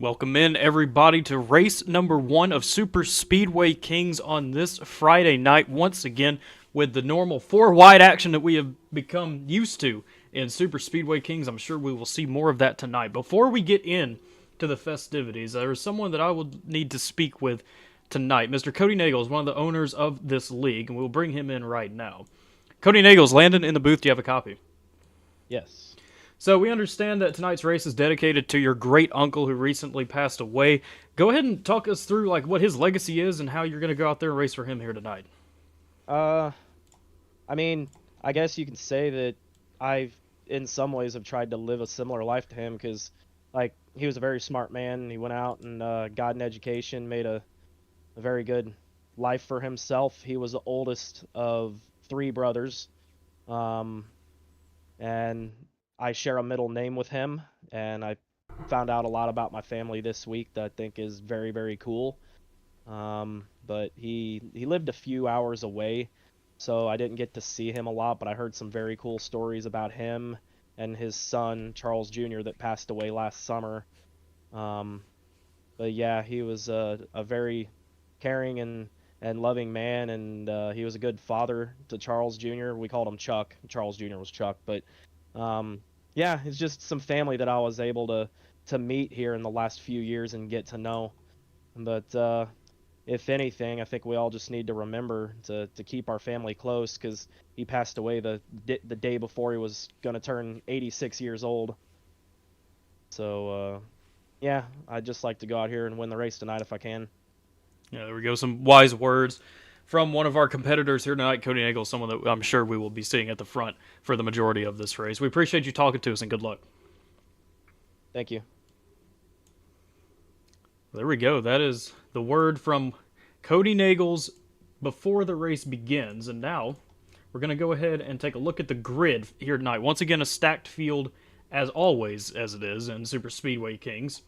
Welcome in, everybody, to race number 1 of Super Speedway Kingz on this Friday night, once again, with the normal 4-wide action that we have become used to in Super Speedway Kingz. I'm sure we will see more of that tonight. Before we get in to the festivities, there is someone that I will need to speak with tonight. Mr. Cody Nagel is one of the owners of this league, and we'll bring him in right now. Cody Nagels, Landon in the booth, do you have a copy? Yes. So we understand that tonight's race is dedicated to your great uncle who recently passed away. Go ahead and talk us through what his legacy is and how you're going to go out there and race for him here tonight. I mean, I guess you can say that I've, in some ways, have tried to live a similar life to him because, he was a very smart man. He went out and got an education, made a very good life for himself. He was the oldest of 3 brothers, and I share a middle name with him, and I found out a lot about my family this week that I think is very, very cool. But he lived a few hours away, so I didn't get to see him a lot, but I heard some very cool stories about him and his son, Charles Jr., that passed away last summer. But yeah, he was a very caring and loving man, and he was a good father to Charles Jr. We called him Chuck. Charles Jr. was Chuck, but yeah, it's just some family that I was able to meet here in the last few years and get to know. But if anything, I think we all just need to remember to keep our family close because he passed away the day before he was going to turn 86 years old. So, yeah, I'd just like to go out here and win the race tonight if I can. Yeah, there we go. Some wise words from one of our competitors here tonight, Cody Nagel, someone that I'm sure we will be seeing at the front for the majority of this race. We appreciate you talking to us, and good luck. Thank you. There we go. That is the word from Cody Nagels before the race begins. And now we're going to go ahead and take a look at the grid here tonight. Once again, a stacked field, as always, as it is in Super Speedway Kingz.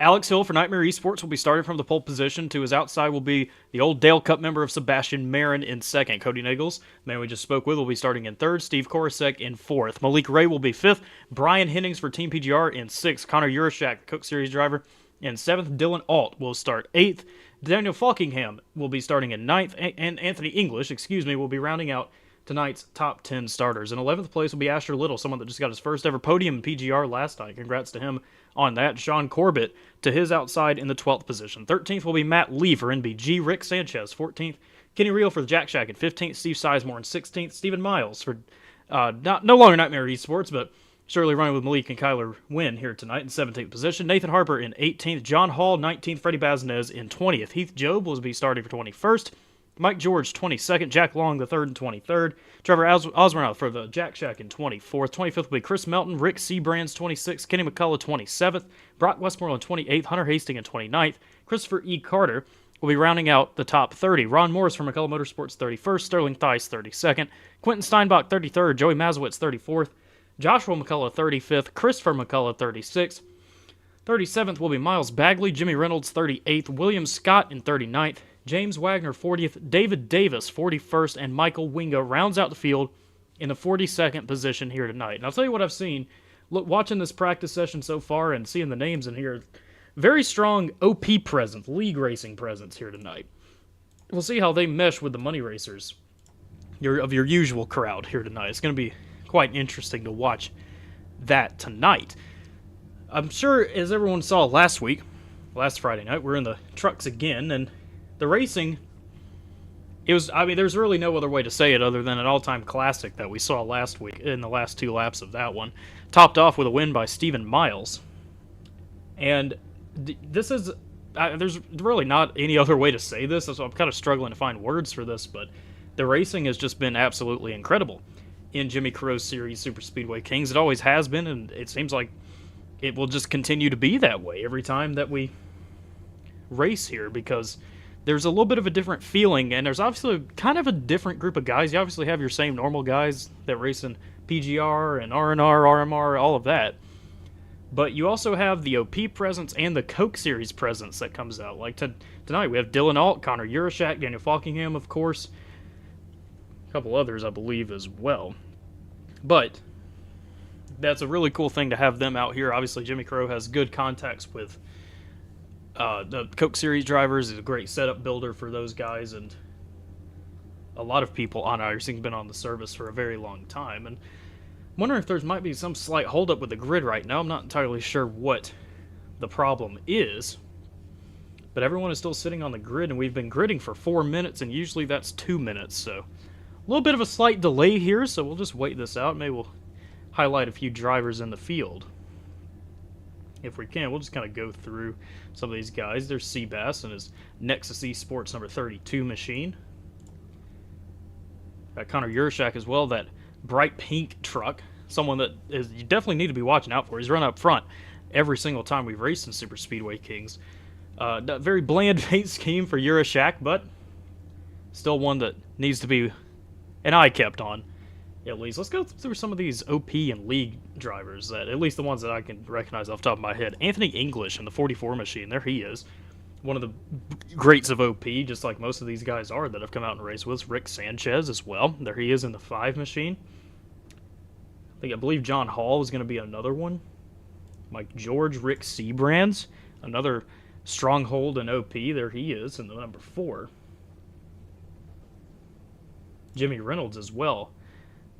Alex Hill for Nightmare Esports will be starting from the pole position. To his outside will be the old Dale Cup member of Sebastian Marin in second. Cody Nagels, the man we just spoke with, will be starting in third. Steve Korosek in fourth. Malik Ray will be fifth. Brian Hennings for Team PGR in sixth. Connor Urashak, Cook Series driver, in seventh. Dylan Alt will start eighth. Daniel Falkingham will be starting in ninth. And Anthony English, will be rounding out tonight's top 10 starters. In 11th place will be Asher Little, someone that just got his first ever podium in PGR last night. Congrats to him on that. Sean Corbett to his outside in the 12th position. 13th will be Matt Lee for NBG. Rick Sanchez, 14th. Kenny Reel for the Jack Shack in 15th. Steve Sizemore in 16th. Stephen Miles for no longer Nightmare Esports, but surely running with Malik and Kyler Wynn here tonight in 17th position. Nathan Harper in 18th. John Hall, 19th. Freddie Baznez in 20th. Heath Job will be starting for 21st. Mike George, 22nd. Jack Long, the 3rd and 23rd. Trevor Osmernow for the Jack Shack in 24th. 25th will be Chris Melton. Rick Seabrands, 26th. Kenny McCullough, 27th. Brock Westmoreland, 28th. Hunter Hastings in 29th. Christopher E. Carter will be rounding out the top 30. Ron Morris from McCullough Motorsports, 31st. Sterling Theis, 32nd. Quentin Steinbach, 33rd. Joey Mazowitz, 34th. Joshua McCullough, 35th. Christopher McCullough, 36th. 37th will be Miles Bagley. Jimmy Reynolds, 38th. William Scott in 39th. James Wagner, 40th, David Davis, 41st, and Michael Winga rounds out the field in the 42nd position here tonight. And I'll tell you what I've seen. Look, watching this practice session so far and seeing the names in here, very strong OP presence, league racing presence here tonight. We'll see how they mesh with the money racers of your usual crowd here tonight. It's going to be quite interesting to watch that tonight. I'm sure, as everyone saw last Friday night, we're in the trucks again, and the racing, there's really no other way to say it other than an all-time classic that we saw last week in the last 2 laps of that one. Topped off with a win by Stephen Miles. And this is, there's really not any other way to say this, so I'm kind of struggling to find words for this, but the racing has just been absolutely incredible in Jimmy Crow's series Super Speedway Kingz. It always has been, and it seems like it will just continue to be that way every time that we race here, because there's a little bit of a different feeling, and there's obviously kind of a different group of guys. You obviously have your same normal guys that race in PGR and R&R, RMR, all of that. But you also have the OP presence and the Coke Series presence that comes out. Like tonight, we have Dylan Alt, Connor Urashak, Daniel Falkingham, of course. A couple others, I believe, as well. But that's a really cool thing to have them out here. Obviously, Jimmy Crow has good contacts with The Coke Series drivers is a great setup builder for those guys, and a lot of people on iRacing have been on the service for a very long time. And I'm wondering if there might be some slight holdup with the grid right now. I'm not entirely sure what the problem is, but everyone is still sitting on the grid, and we've been gridding for 4 minutes, and usually that's 2 minutes, so a little bit of a slight delay here, so we'll just wait this out. Maybe we'll highlight a few drivers in the field. If we can, we'll just kind of go through some of these guys. There's Seabass and his Nexus eSports number 32 machine. Got Connor Yurshak as well, that bright pink truck. Someone that you definitely need to be watching out for. He's run up front every single time we've raced in Super Speedway Kingz. Very bland paint scheme for Yurshak, but still one that needs to be an eye kept on, at least. Let's go through some of these OP and league drivers, that at least the ones that I can recognize off the top of my head. Anthony English in the 44 machine, there he is. One of the greats of OP, just like most of these guys are that have come out and raced with us. Rick Sanchez as well, there he is in the 5 machine. I believe John Hall is going to be another one. Mike George, Rick Seabrands, another stronghold in OP, there he is in the number 4. Jimmy Reynolds as well,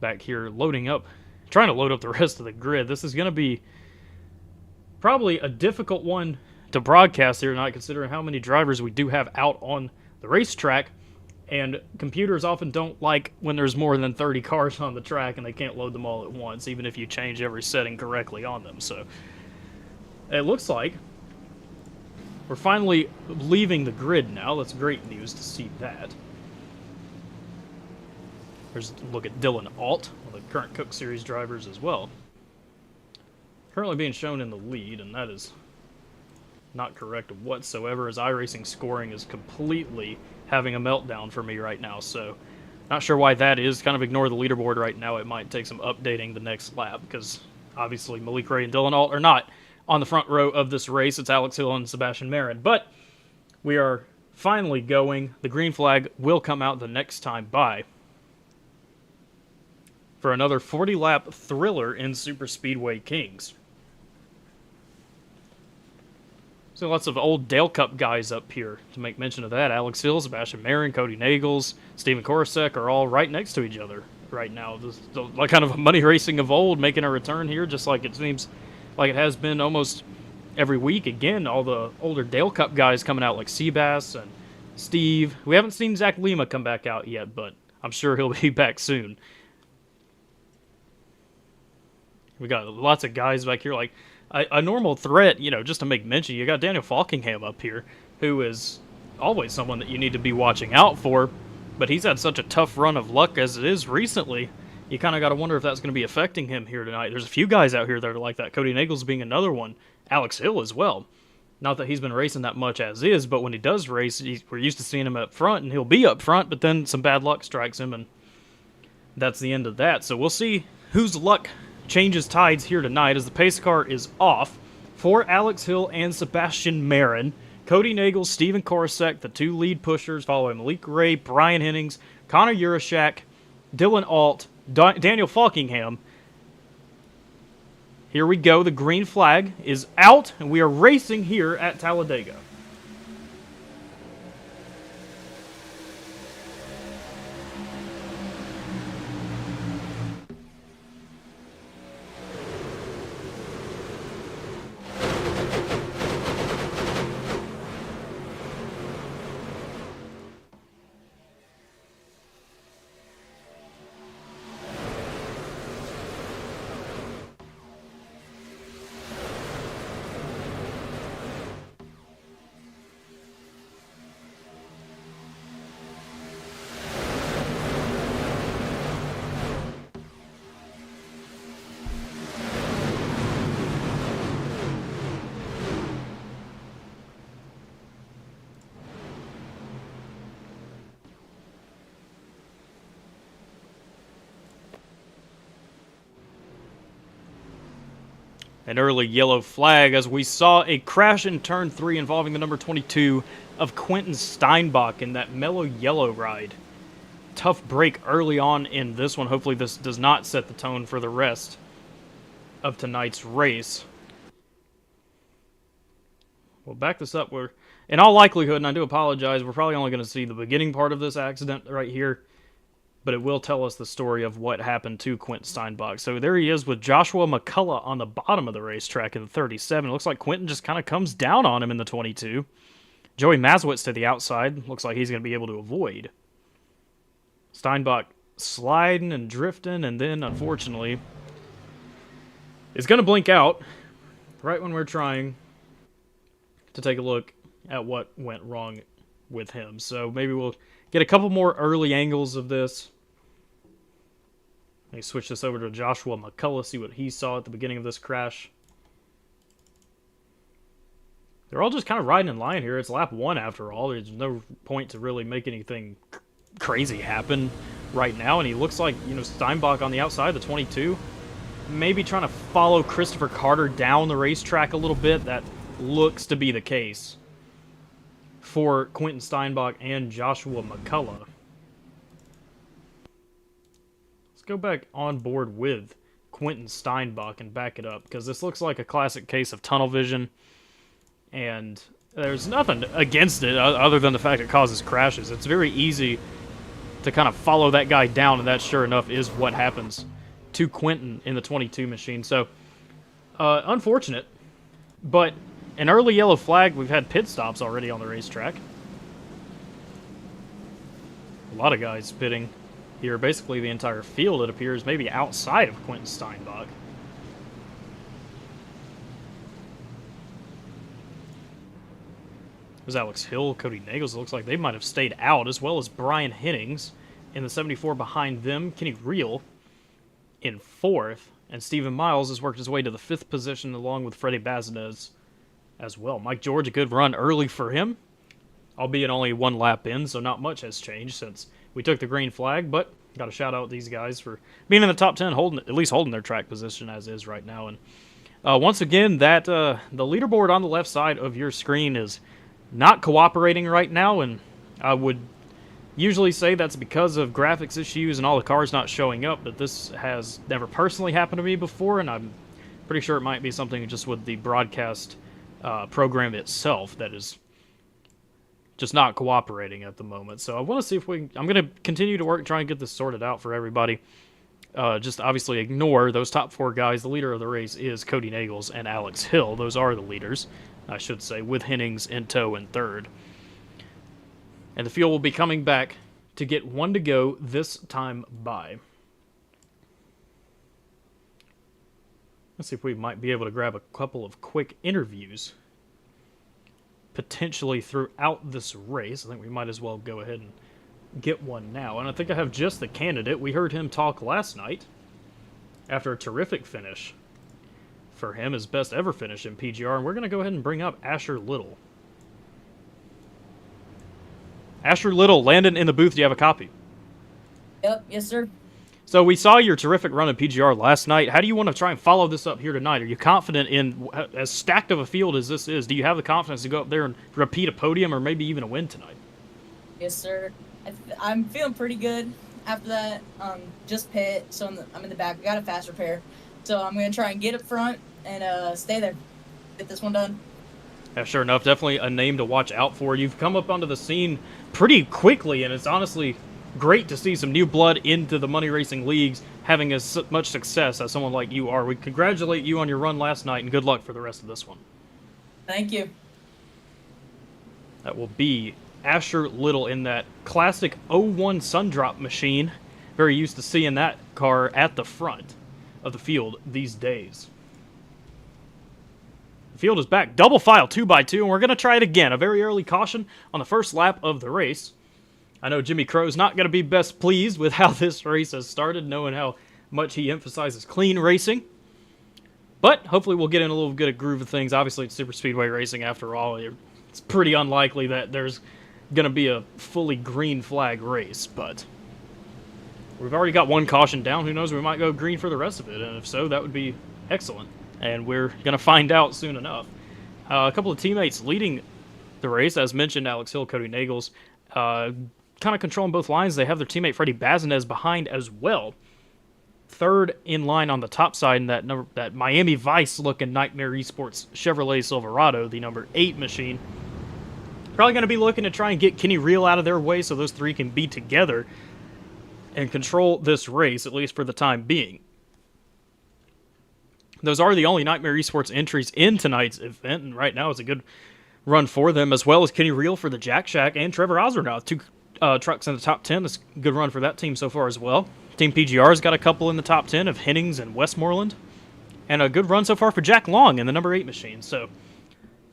back here loading up, trying to load up the rest of the grid. This is going to be probably a difficult one to broadcast here tonight, considering how many drivers we do have out on the racetrack, and computers often don't like when there's more than 30 cars on the track and they can't load them all at once, even if you change every setting correctly on them. So it looks like we're finally leaving the grid now. That's great news to see that. There's a look at Dylan Alt, one of the current Coke Series drivers as well. Currently being shown in the lead, and that is not correct whatsoever, as iRacing scoring is completely having a meltdown for me right now. So not sure why that is. Kind of ignore the leaderboard right now. It might take some updating the next lap, because obviously Malik Ray and Dylan Alt are not on the front row of this race. It's Alex Hill and Sebastian Marin. But we are finally going. The green flag will come out the next time by for another 40-lap thriller in Super Speedway Kingz. So lots of old Dale Cup guys up here to make mention of that. Alex Hill, Sebastian Marin, Cody Nagels, Steven Korosek are all right next to each other right now. Like kind of money racing of old making a return here, just like it seems like it has been almost every week. Again, all the older Dale Cup guys coming out like Seabass and Steve. We haven't seen Zach Lima come back out yet, but I'm sure he'll be back soon. We got lots of guys back here, like a normal threat, you know, just to make mention. You got Daniel Falkingham up here, who is always someone that you need to be watching out for, but he's had such a tough run of luck as it is recently. You kind of got to wonder if that's going to be affecting him here tonight. There's a few guys out here that are like that. Cody Nagels being another one. Alex Hill as well. Not that he's been racing that much as is, but when he does race, we're used to seeing him up front, and he'll be up front, but then some bad luck strikes him, and that's the end of that. So we'll see whose luck changes tides here tonight, as the pace car is off for Alex Hill and Sebastian Marin. Cody Nagels, Steven Korosek, the 2 lead pushers, following Malik Ray, Brian Hennings, Connor Yurashak, Dylan Alt, Daniel Falkingham. Here we go. The green flag is out, and we are racing here at Talladega. An early yellow flag as we saw a crash in turn 3 involving the number 22 of Quentin Steinbach in that mellow yellow ride. Tough break early on in this one. Hopefully this does not set the tone for the rest of tonight's race. We'll back this up. We're, in all likelihood, and I do apologize, we're probably only going to see the beginning part of this accident right here, but it will tell us the story of what happened to Quentin Steinbach. So there he is with Joshua McCullough on the bottom of the racetrack in the 37. It looks like Quentin just kind of comes down on him in the 22. Joey Mazowitz to the outside. Looks like he's going to be able to avoid. Steinbach sliding and drifting, and then, unfortunately, is going to blink out right when we're trying to take a look at what went wrong with him. So maybe we'll get a couple more early angles of this. Let me switch this over to Joshua McCullough, see what he saw at the beginning of this crash. They're all just kind of riding in line here. It's lap 1 after all. There's no point to really make anything crazy happen right now. And he looks like, Steinbach on the outside, the 22. Maybe trying to follow Christopher Carter down the racetrack a little bit. That looks to be the case for Quentin Steinbach and Joshua McCullough. Let's go back on board with Quentin Steinbach and back it up, because this looks like a classic case of tunnel vision, and there's nothing against it other than the fact it causes crashes. It's very easy to kind of follow that guy down, and that, sure enough, is what happens to Quentin in the 22 machine. So, unfortunate, but an early yellow flag. We've had pit stops already on the racetrack. A lot of guys pitting here. Basically the entire field, it appears, maybe outside of Quentin Steinbach. There's Alex Hill, Cody Nagels. It looks like they might have stayed out, as well as Brian Hennings in the 74 behind them. Kenny Reel in 4th, and Stephen Miles has worked his way to the 5th position along with Freddie Bazinez as well. Mike George, a good run early for him, albeit only 1 lap in, so not much has changed since we took the green flag, but got to shout out these guys for being in the top 10, at least holding their track position as is right now. And once again, that the leaderboard on the left side of your screen is not cooperating right now, and I would usually say that's because of graphics issues and all the cars not showing up, but this has never personally happened to me before, and I'm pretty sure it might be something just with the broadcast program itself that is just not cooperating at the moment. So I want to see if I'm going to continue to work, try and get this sorted out for everybody. Just obviously ignore those top 4 guys. The leader of the race is Cody Nagels and Alex Hill. Those are the leaders, I should say, with Hennings in tow in 3rd. And the field will be coming back to get 1 to go this time by. Let's see if we might be able to grab a couple of quick interviews potentially throughout this race. I think we might as well go ahead and get one now. And I think I have just the candidate. We heard him talk last night after a terrific finish for him, his best ever finish in PGR. And we're going to go ahead and bring up Asher Little. Asher Little, Landon in the booth. Do you have a copy? Yep, yes, sir. So we saw your terrific run in PGR last night. How do you want to try and follow this up here tonight? Are you confident in, as stacked of a field as this is, do you have the confidence to go up there and repeat a podium or maybe even a win tonight? Yes, sir. I'm feeling pretty good after that. Just pit, so I'm in the back. We got a fast repair. So I'm going to try and get up front and stay there. Get this one done. Yeah, sure enough, definitely a name to watch out for. You've come up onto the scene pretty quickly, and it's honestly great to see some new blood into the money racing leagues having as much success as someone like you are. We congratulate you on your run last night, and good luck for the rest of this one. Thank you. That will be Asher Little in that classic 01 Sundrop machine. Very used to seeing that car at the front of the field these days. The field is back. Double file 2x2, and we're going to try it again. A very early caution on the first lap of the race. I know Jimmy Crow's not going to be best pleased with how this race has started, knowing how much he emphasizes clean racing. But hopefully we'll get in a little good groove of things. Obviously, it's super speedway racing after all. It's pretty unlikely that there's going to be a fully green flag race, but we've already got 1 caution down. Who knows, we might go green for the rest of it, and if so, that would be excellent. And we're going to find out soon enough. A couple of teammates leading the race, as mentioned, Alex Hill, Cody Nagels, kind of controlling both lines. They have their teammate Freddie Bazinez behind as well. third in line on the top side in that Miami Vice-looking Nightmare Esports Chevrolet Silverado, the number 8 machine. Probably going to be looking to try and get Kenny Real out of their way so those three can be together and control this race, at least for the time being. Those are the only Nightmare Esports entries in tonight's event, and right now it's a good run for them, as well as Kenny Real for the Jack Shack and Trevor Osbornoff. 2 trucks in the top 10. That's a good run for that team so far as well. Team PGR's got a couple in the top 10 of Hennings and Westmoreland. And a good run so far for Jack Long in the number 8 machine. So, a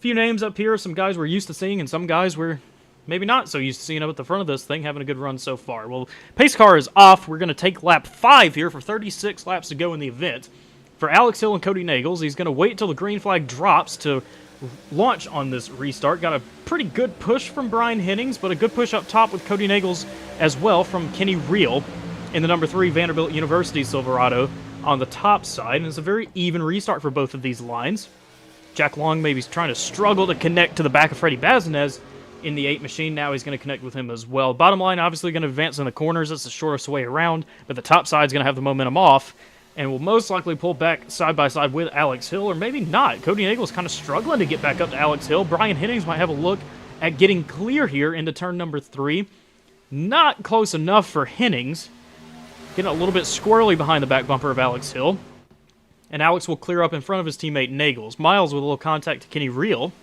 few names up here, some guys we're used to seeing, and some guys we're maybe not so used to seeing up at the front of this thing, having a good run so far. Well, pace car is off. We're going to take lap 5 here for 36 laps to go in the event. For Alex Hill and Cody Nagels, he's going to wait till the green flag drops to launch on this restart. Got a pretty good push from Brian Hennings, but a good push up top with Cody Nagels as well from Kenny Real in the number 3 Vanderbilt University Silverado on the top side. And it's a very even restart for both of these lines. Jack Long maybe trying to struggle to connect to the back of Freddie Bazinez in the 8 machine. Now he's going to connect with him as well. Bottom line, obviously going to advance in the corners. That's the shortest way around, but the top side's going to have the momentum off and will most likely pull back side by side with Alex Hill, or maybe not. Cody Nagel kind of struggling to get back up to Alex Hill. Brian Hennings might have a look at getting clear here into turn number 3. Not close enough for Hennings. Getting a little bit squirrely behind the back bumper of Alex Hill. And Alex will clear up in front of his teammate Nagels. Miles with a little contact to Kenny Real.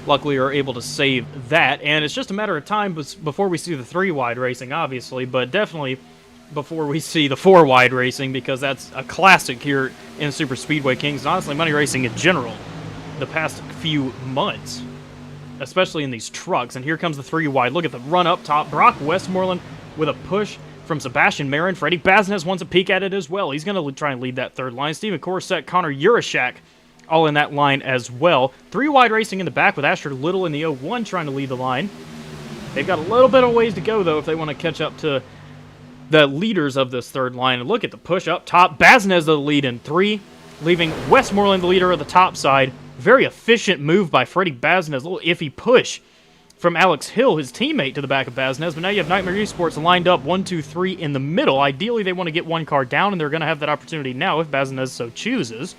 Luckily are able to save that. And it's just a matter of time before we see the 3-wide racing, obviously. But definitely before we see the 4-wide racing, because that's a classic here in Super Speedway Kingz, and honestly money racing in general the past few months, especially in these trucks. And here comes the 3-wide. Look at the run up top. Brock Westmoreland with a push from Sebastian Marin. Freddie Bazinez wants a peek at it as well. He's going to try and lead that third line. Steven Korosek, Connor Urashak all in that line as well. 3-wide racing in the back with Asher Little in the 01 trying to lead the line. They've got a little bit of ways to go, though, if they want to catch up to the leaders of this third line. And look at the push up top. Bazinez the lead in 3, leaving Westmoreland the leader of the top side. Very efficient move by Freddie Bazinez. A little iffy push from Alex Hill, his teammate, to the back of Bazinez. But now you have Nightmare Esports lined up 1, 2, 3 in the middle. Ideally, they want to get one car down, and they're going to have that opportunity now if Bazinez so chooses.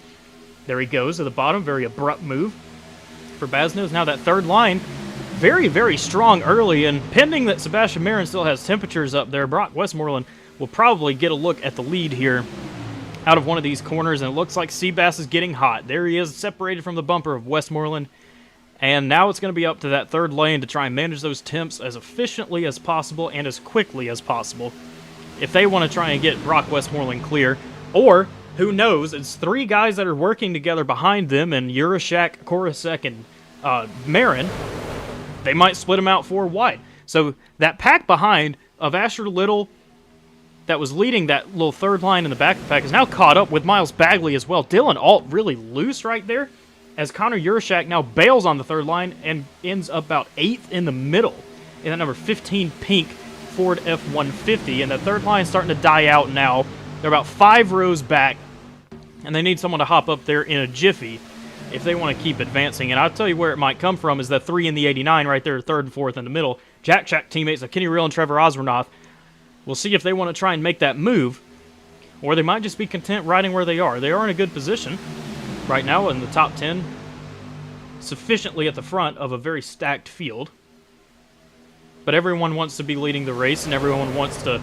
There he goes to the bottom. Very abrupt move for Bazinez. Now that third line, very, very strong early, and pending that Sebastian Marin still has temperatures up there, Brock Westmoreland will probably get a look at the lead here out of one of these corners, and it looks like Seabass is getting hot. There he is, separated from the bumper of Westmoreland, and now it's going to be up to that third lane to try and manage those temps as efficiently as possible and as quickly as possible if they want to try and get Brock Westmoreland clear. Or, who knows, it's 3 guys that are working together behind them, and Urashak, Korosek, and Marin. They might split them out 4 wide. So that pack behind of Asher Little that was leading that little third line in the back of the pack is now caught up with Miles Bagley as well. Dylan Alt really loose right there as Connor Urashak now bails on the third line and ends up about 8th in the middle in that number 15 pink Ford F-150. And the third line starting to die out now. They're about 5 rows back, and they need someone to hop up there in a jiffy if they want to keep advancing. And I'll tell you where it might come from is the 3 in the 89 right there, 3rd and 4th in the middle. Jack Shack teammates of Kenny Real and Trevor Osbornoff. We'll see if they want to try and make that move, or they might just be content riding where they are. They are in a good position right now in the top 10, sufficiently at the front of a very stacked field. But everyone wants to be leading the race, and everyone wants to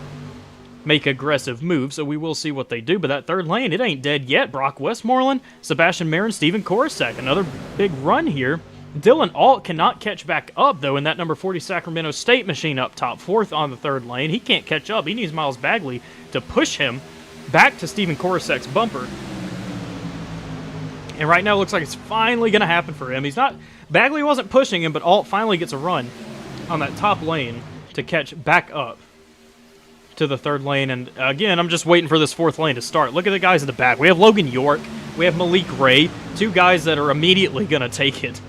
make aggressive moves, so we will see what they do. But that third lane, it ain't dead yet. Brock Westmoreland, Sebastian Marin, Steven Korosek. Another big run here. Dylan Alt cannot catch back up, though, in that number 40 Sacramento State machine up top, 4th on the third lane. He can't catch up. He needs Miles Bagley to push him back to Steven Korosek's bumper. And right now it looks like it's finally going to happen for him. Bagley wasn't pushing him, but Alt finally gets a run on that top lane to catch back up to the third lane. And again, I'm just waiting for this 4th lane to start. Look at the guys in the back. We have Logan York. We have Malik Ray. 2 guys that are immediately going to take it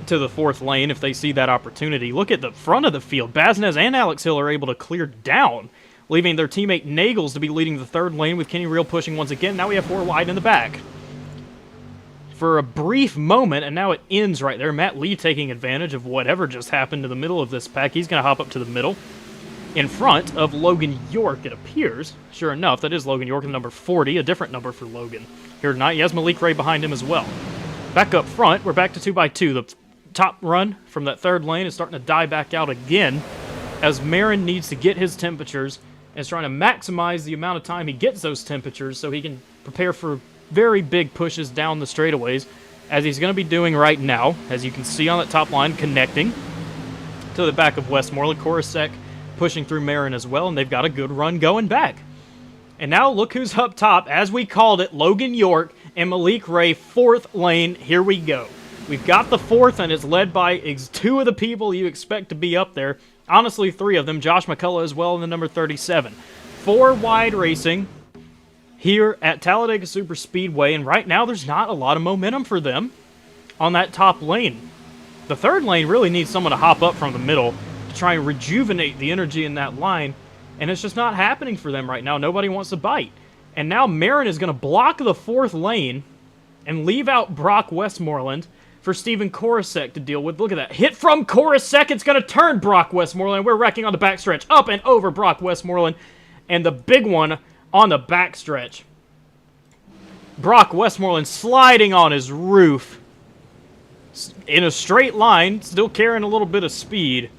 to the 4th lane if they see that opportunity. Look at the front of the field. Bazinez and Alex Hill are able to clear down, leaving their teammate Nagels to be leading the 3rd lane with Kenny Real pushing once again. Now we have 4 wide in the back for a brief moment, and now it ends right there. Matt Lee taking advantage of whatever just happened to the middle of this pack. He's going to hop up to the middle. in front of Logan York, it appears. Sure enough, that is Logan York, the number 40, a different number for Logan here tonight. He has Malik Ray behind him as well. Back up front, we're back to 2x2. The top run from that third lane is starting to die back out again as Marin needs to get his temperatures and is trying to maximize the amount of time he gets those temperatures so he can prepare for very big pushes down the straightaways, as he's going to be doing right now, as you can see on that top line, connecting to the back of Westmoreland. Korosek pushing through Marin as well, and they've got a good run going back. And now look who's up top, as we called it, Logan York and Malik Ray, fourth lane. Here we go. We've got the fourth, and it's led by two of the people you expect to be up there. Honestly, three of them. Josh McCullough as well in the number 37. 4 wide racing here at Talladega Superspeedway, and right now there's not a lot of momentum for them on that top lane. The third lane really needs someone to hop up from the middle to try and rejuvenate the energy in that line, and it's just not happening for them right now. Nobody wants to bite. And now Marin is going to block the fourth lane and leave out Brock Westmoreland for Steven Korosek to deal with. Look at that. Hit from Korosek. It's going to turn Brock Westmoreland. We're wrecking on the backstretch. Up and over Brock Westmoreland. And the big one on the backstretch. Brock Westmoreland sliding on his roof in a straight line, still carrying a little bit of speed.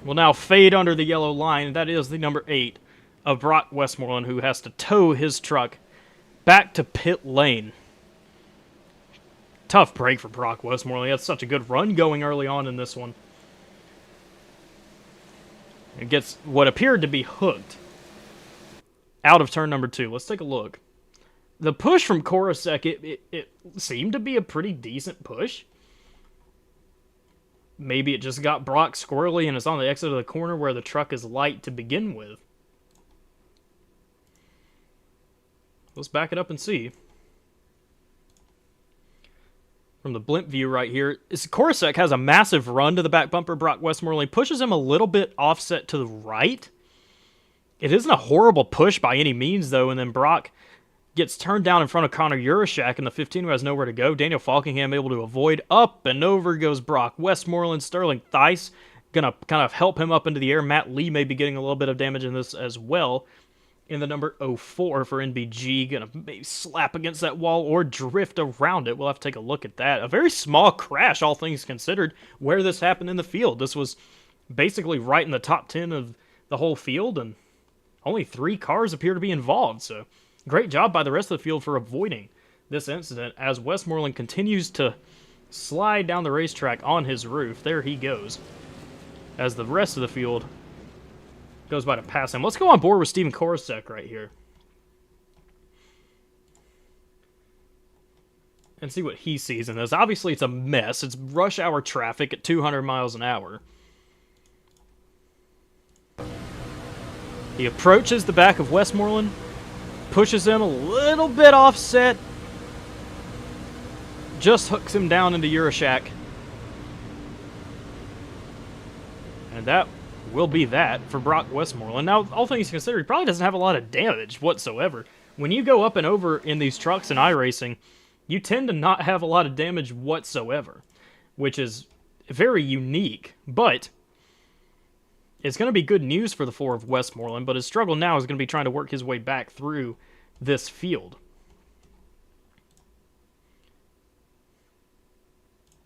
Will now fade under the yellow line. That is the number 8 of Brock Westmoreland, who has to tow his truck back to pit lane. Tough break for Brock Westmoreland. He had such a good run going early on in this one. It gets what appeared to be hooked out of turn number 2. Let's take a look. The push from Korosek, it seemed to be a pretty decent push. Maybe it just got Brock squirrely and it's on the exit of the corner where the truck is light to begin with. Let's back it up and see. From the blimp view right here, Korosek has a massive run to the back bumper. Brock Westmoreland pushes him a little bit offset to the right. It isn't a horrible push by any means, though, and then Brock gets turned down in front of Connor Urashak in the 15, who has nowhere to go. Daniel Falkingham able to avoid. Up and over goes Brock Westmoreland. Sterling Theis going to kind of help him up into the air. Matt Lee may be getting a little bit of damage in this as well. In the number 04 for NBG, going to maybe slap against that wall or drift around it. We'll have to take a look at that. A very small crash, all things considered, where this happened in the field. This was basically right in the top 10 of the whole field, and only 3 cars appear to be involved. So great job by the rest of the field for avoiding this incident as Westmoreland continues to slide down the racetrack on his roof. There he goes, as the rest of the field goes by to pass him. Let's go on board with Steven Korosek right here and see what he sees in this. Obviously, it's a mess. It's rush hour traffic at 200 miles an hour. He approaches the back of Westmoreland, pushes him a little bit offset, just hooks him down into Urashak. And that will be that for Brock Westmoreland. Now, all things considered, he probably doesn't have a lot of damage whatsoever. When you go up and over in these trucks in iRacing, you tend to not have a lot of damage whatsoever, which is very unique. But it's going to be good news for the 4 of Westmoreland, but his struggle now is going to be trying to work his way back through this field.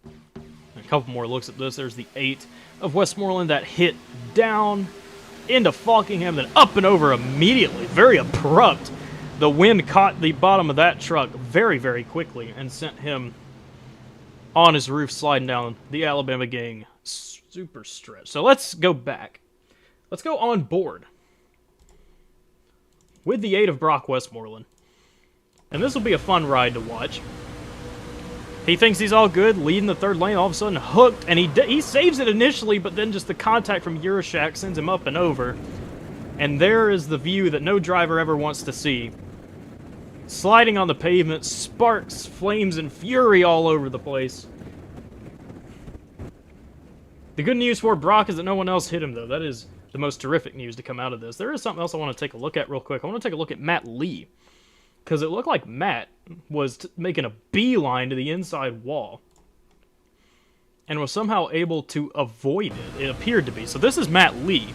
A couple more looks at this. There's the 8 of Westmoreland that hit down into Falkingham, then up and over immediately. Very abrupt. The wind caught the bottom of that truck very, very quickly and sent him on his roof sliding down the Alabama Gang super stretch. So let's go back. Let's go on board with the 8 of Brock Westmoreland. And this will be a fun ride to watch. He thinks he's all good, leading the third lane, all of a sudden hooked, and he saves it initially, but then just the contact from Urashak sends him up and over. And there is the view that no driver ever wants to see. Sliding on the pavement, sparks, flames, and fury all over the place. The good news for Brock is that no one else hit him, though. That is the most terrific news to come out of this. There is something else I want to take a look at real quick. I want to take a look at Matt Lee, because it looked like Matt was making a beeline to the inside wall and was somehow able to avoid it. It appeared to be. So this is Matt Lee.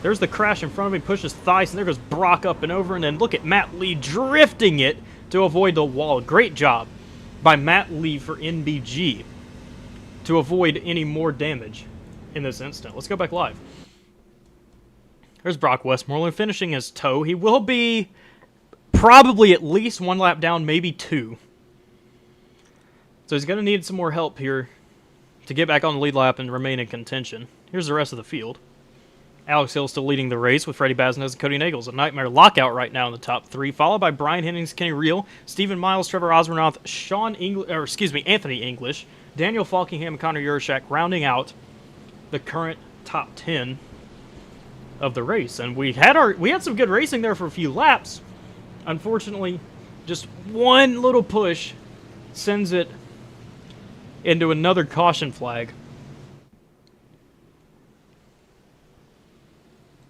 There's the crash in front of him, pushes Theis, and there goes Brock up and over, and then look at Matt Lee drifting it to avoid the wall. Great job by Matt Lee for NBG to avoid any more damage in this instant. Let's go back live. There's Brock Westmoreland finishing his toe. He will be probably at least 1 lap down, maybe 2. So he's going to need some more help here to get back on the lead lap and remain in contention. Here's the rest of the field. Alex Hill still leading the race with Freddie Baznez and Cody Nagels. A nightmare lockout right now in the top 3, followed by Brian Hennings, Kenny Reel, Stephen Miles, Trevor Osbornoth, Anthony English, Daniel Falkingham, and Connor Urashak rounding out the current top 10 of the race. And we had some good racing there for a few laps. Unfortunately, just one little push sends it into another caution flag.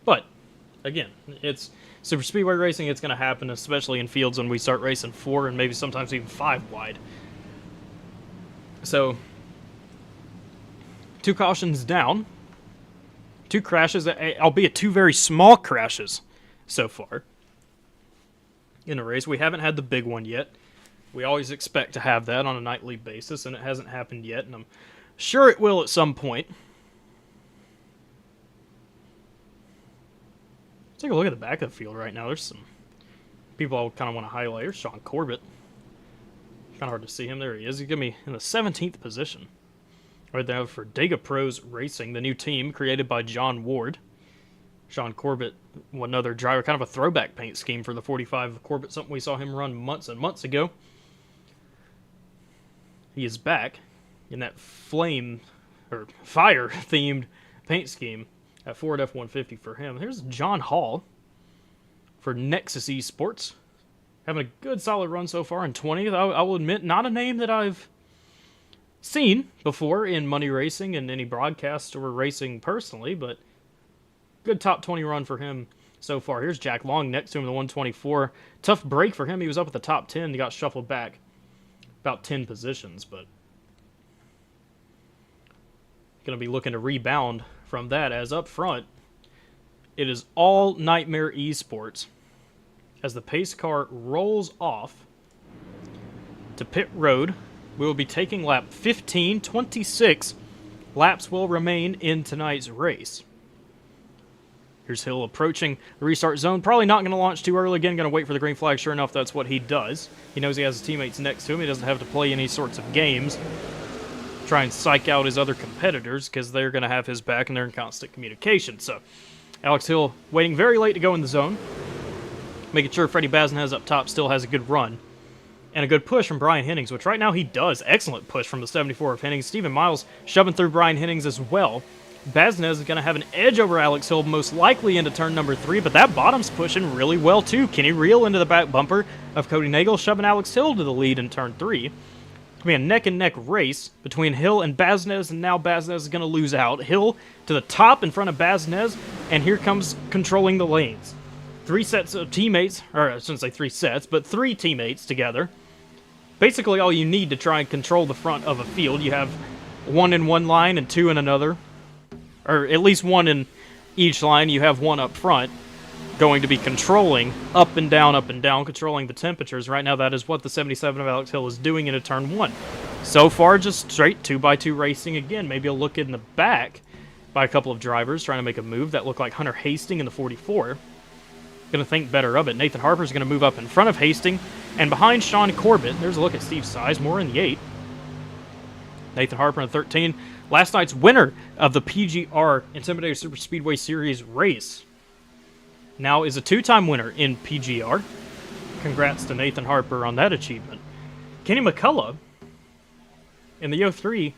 But, again, it's super speedway racing. It's going to happen, especially in fields when we start racing 4 and maybe sometimes even 5 wide. So, 2 cautions down. 2 crashes, albeit 2 very small crashes so far in the race. We haven't had the big one yet. We always expect to have that on a nightly basis, and it hasn't happened yet, and I'm sure it will at some point. Let's take a look at the back of the field right now. There's some people I kind of want to highlight. There's Sean Corbett. Kind of hard to see him. There he is. He's going to be in the 17th position. Right there for Dega Pros Racing, the new team created by John Ward. Sean Corbett, another driver, kind of a throwback paint scheme for the 45 Corbett, something we saw him run months and months ago. He is back in that fire-themed paint scheme at Ford F-150 for him. Here's John Hall for Nexus eSports. Having a good, solid run so far in 20th. I will admit, not a name that I've seen before in money racing and any broadcast or racing personally, but good top 20 run for him so far. Here's Jack Long next to him in the 124. Tough break for him. He was up at the top 10. He got shuffled back about 10 positions, but going to be looking to rebound from that, as up front it is all Nightmare Esports as the pace car rolls off to pit road. We will be taking lap 15. 26 laps will remain in tonight's race. Here's Hill approaching the restart zone. Probably not going to launch too early again. Going to wait for the green flag. Sure enough, that's what he does. He knows he has his teammates next to him. He doesn't have to play any sorts of games. Try and psych out his other competitors because they're going to have his back and they're in constant communication. So, Alex Hill waiting very late to go in the zone. Making sure Freddie Baznez up top still has a good run. And a good push from Brian Hennings, which right now he does. Excellent push from the 74 of Hennings. Stephen Miles shoving through Brian Hennings as well. Baznez is going to have an edge over Alex Hill, most likely into turn number 3, but that bottom's pushing really well too. Kenny Reel into the back bumper of Cody Nagel, shoving Alex Hill to the lead in turn 3. It's going to be a neck-and-neck race between Hill and Baznez, and now Baznez is going to lose out. Hill to the top in front of Baznez, and here comes controlling the lanes. 3 sets of teammates, or I shouldn't say 3 sets, but 3 teammates together. Basically all you need to try and control the front of a field. You have 1 in one line and 2 in another. Or at least 1 in each line. You have 1 up front going to be controlling up and down, controlling the temperatures. Right now that is what the 77 of Alex Hill is doing into turn 1. So far just straight 2x2 racing again. Maybe a look in the back by a couple of drivers trying to make a move. That looked like Hunter Hastings in the 44. Going to think better of it. Nathan Harper's going to move up in front of Hastings and behind Sean Corbett. There's a look at Steve Sizemore in the 8. Nathan Harper in the 13. Last night's winner of the PGR Talladega Superspeedway Series race. Now is a 2-time winner in PGR. Congrats to Nathan Harper on that achievement. Kenny McCullough in the 03.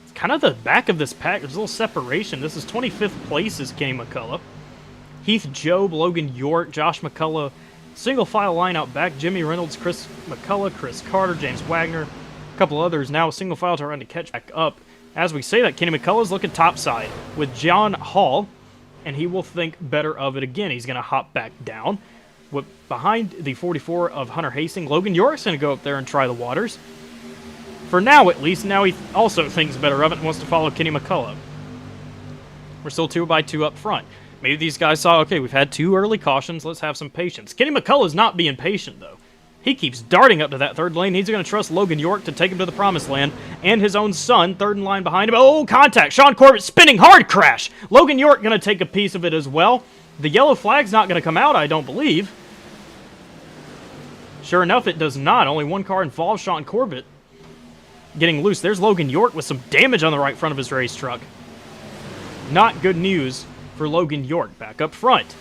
It's kind of the back of this pack. There's a little separation. This is 25th place is Kenny McCullough. Heath Jobe, Logan York, Josh McCullough. Single file line out back. Jimmy Reynolds, Chris McCullough, Chris Carter, James Wagner. A couple others now single file trying to catch back up. As we say that, Kenny McCullough's looking topside with John Hall, and he will think better of it again. He's going to hop back down. Behind the 44 of Hunter Hastings, Logan York's going to go up there and try the waters. For now, at least. Now he also thinks better of it and wants to follow Kenny McCullough. We're still 2x2 up front. Maybe these guys saw, okay, we've had 2 early cautions, let's have some patience. Kenny McCullough's not being patient, though. He keeps darting up to that third lane. He's going to trust Logan York to take him to the promised land, and his own son, third in line behind him. Oh, contact! Sean Corbett spinning hard crash! Logan York going to take a piece of it as well. The yellow flag's not going to come out, I don't believe. Sure enough, it does not. Only 1 car involved, Sean Corbett getting loose. There's Logan York with some damage on the right front of his race truck. Not good news for Logan York back up front.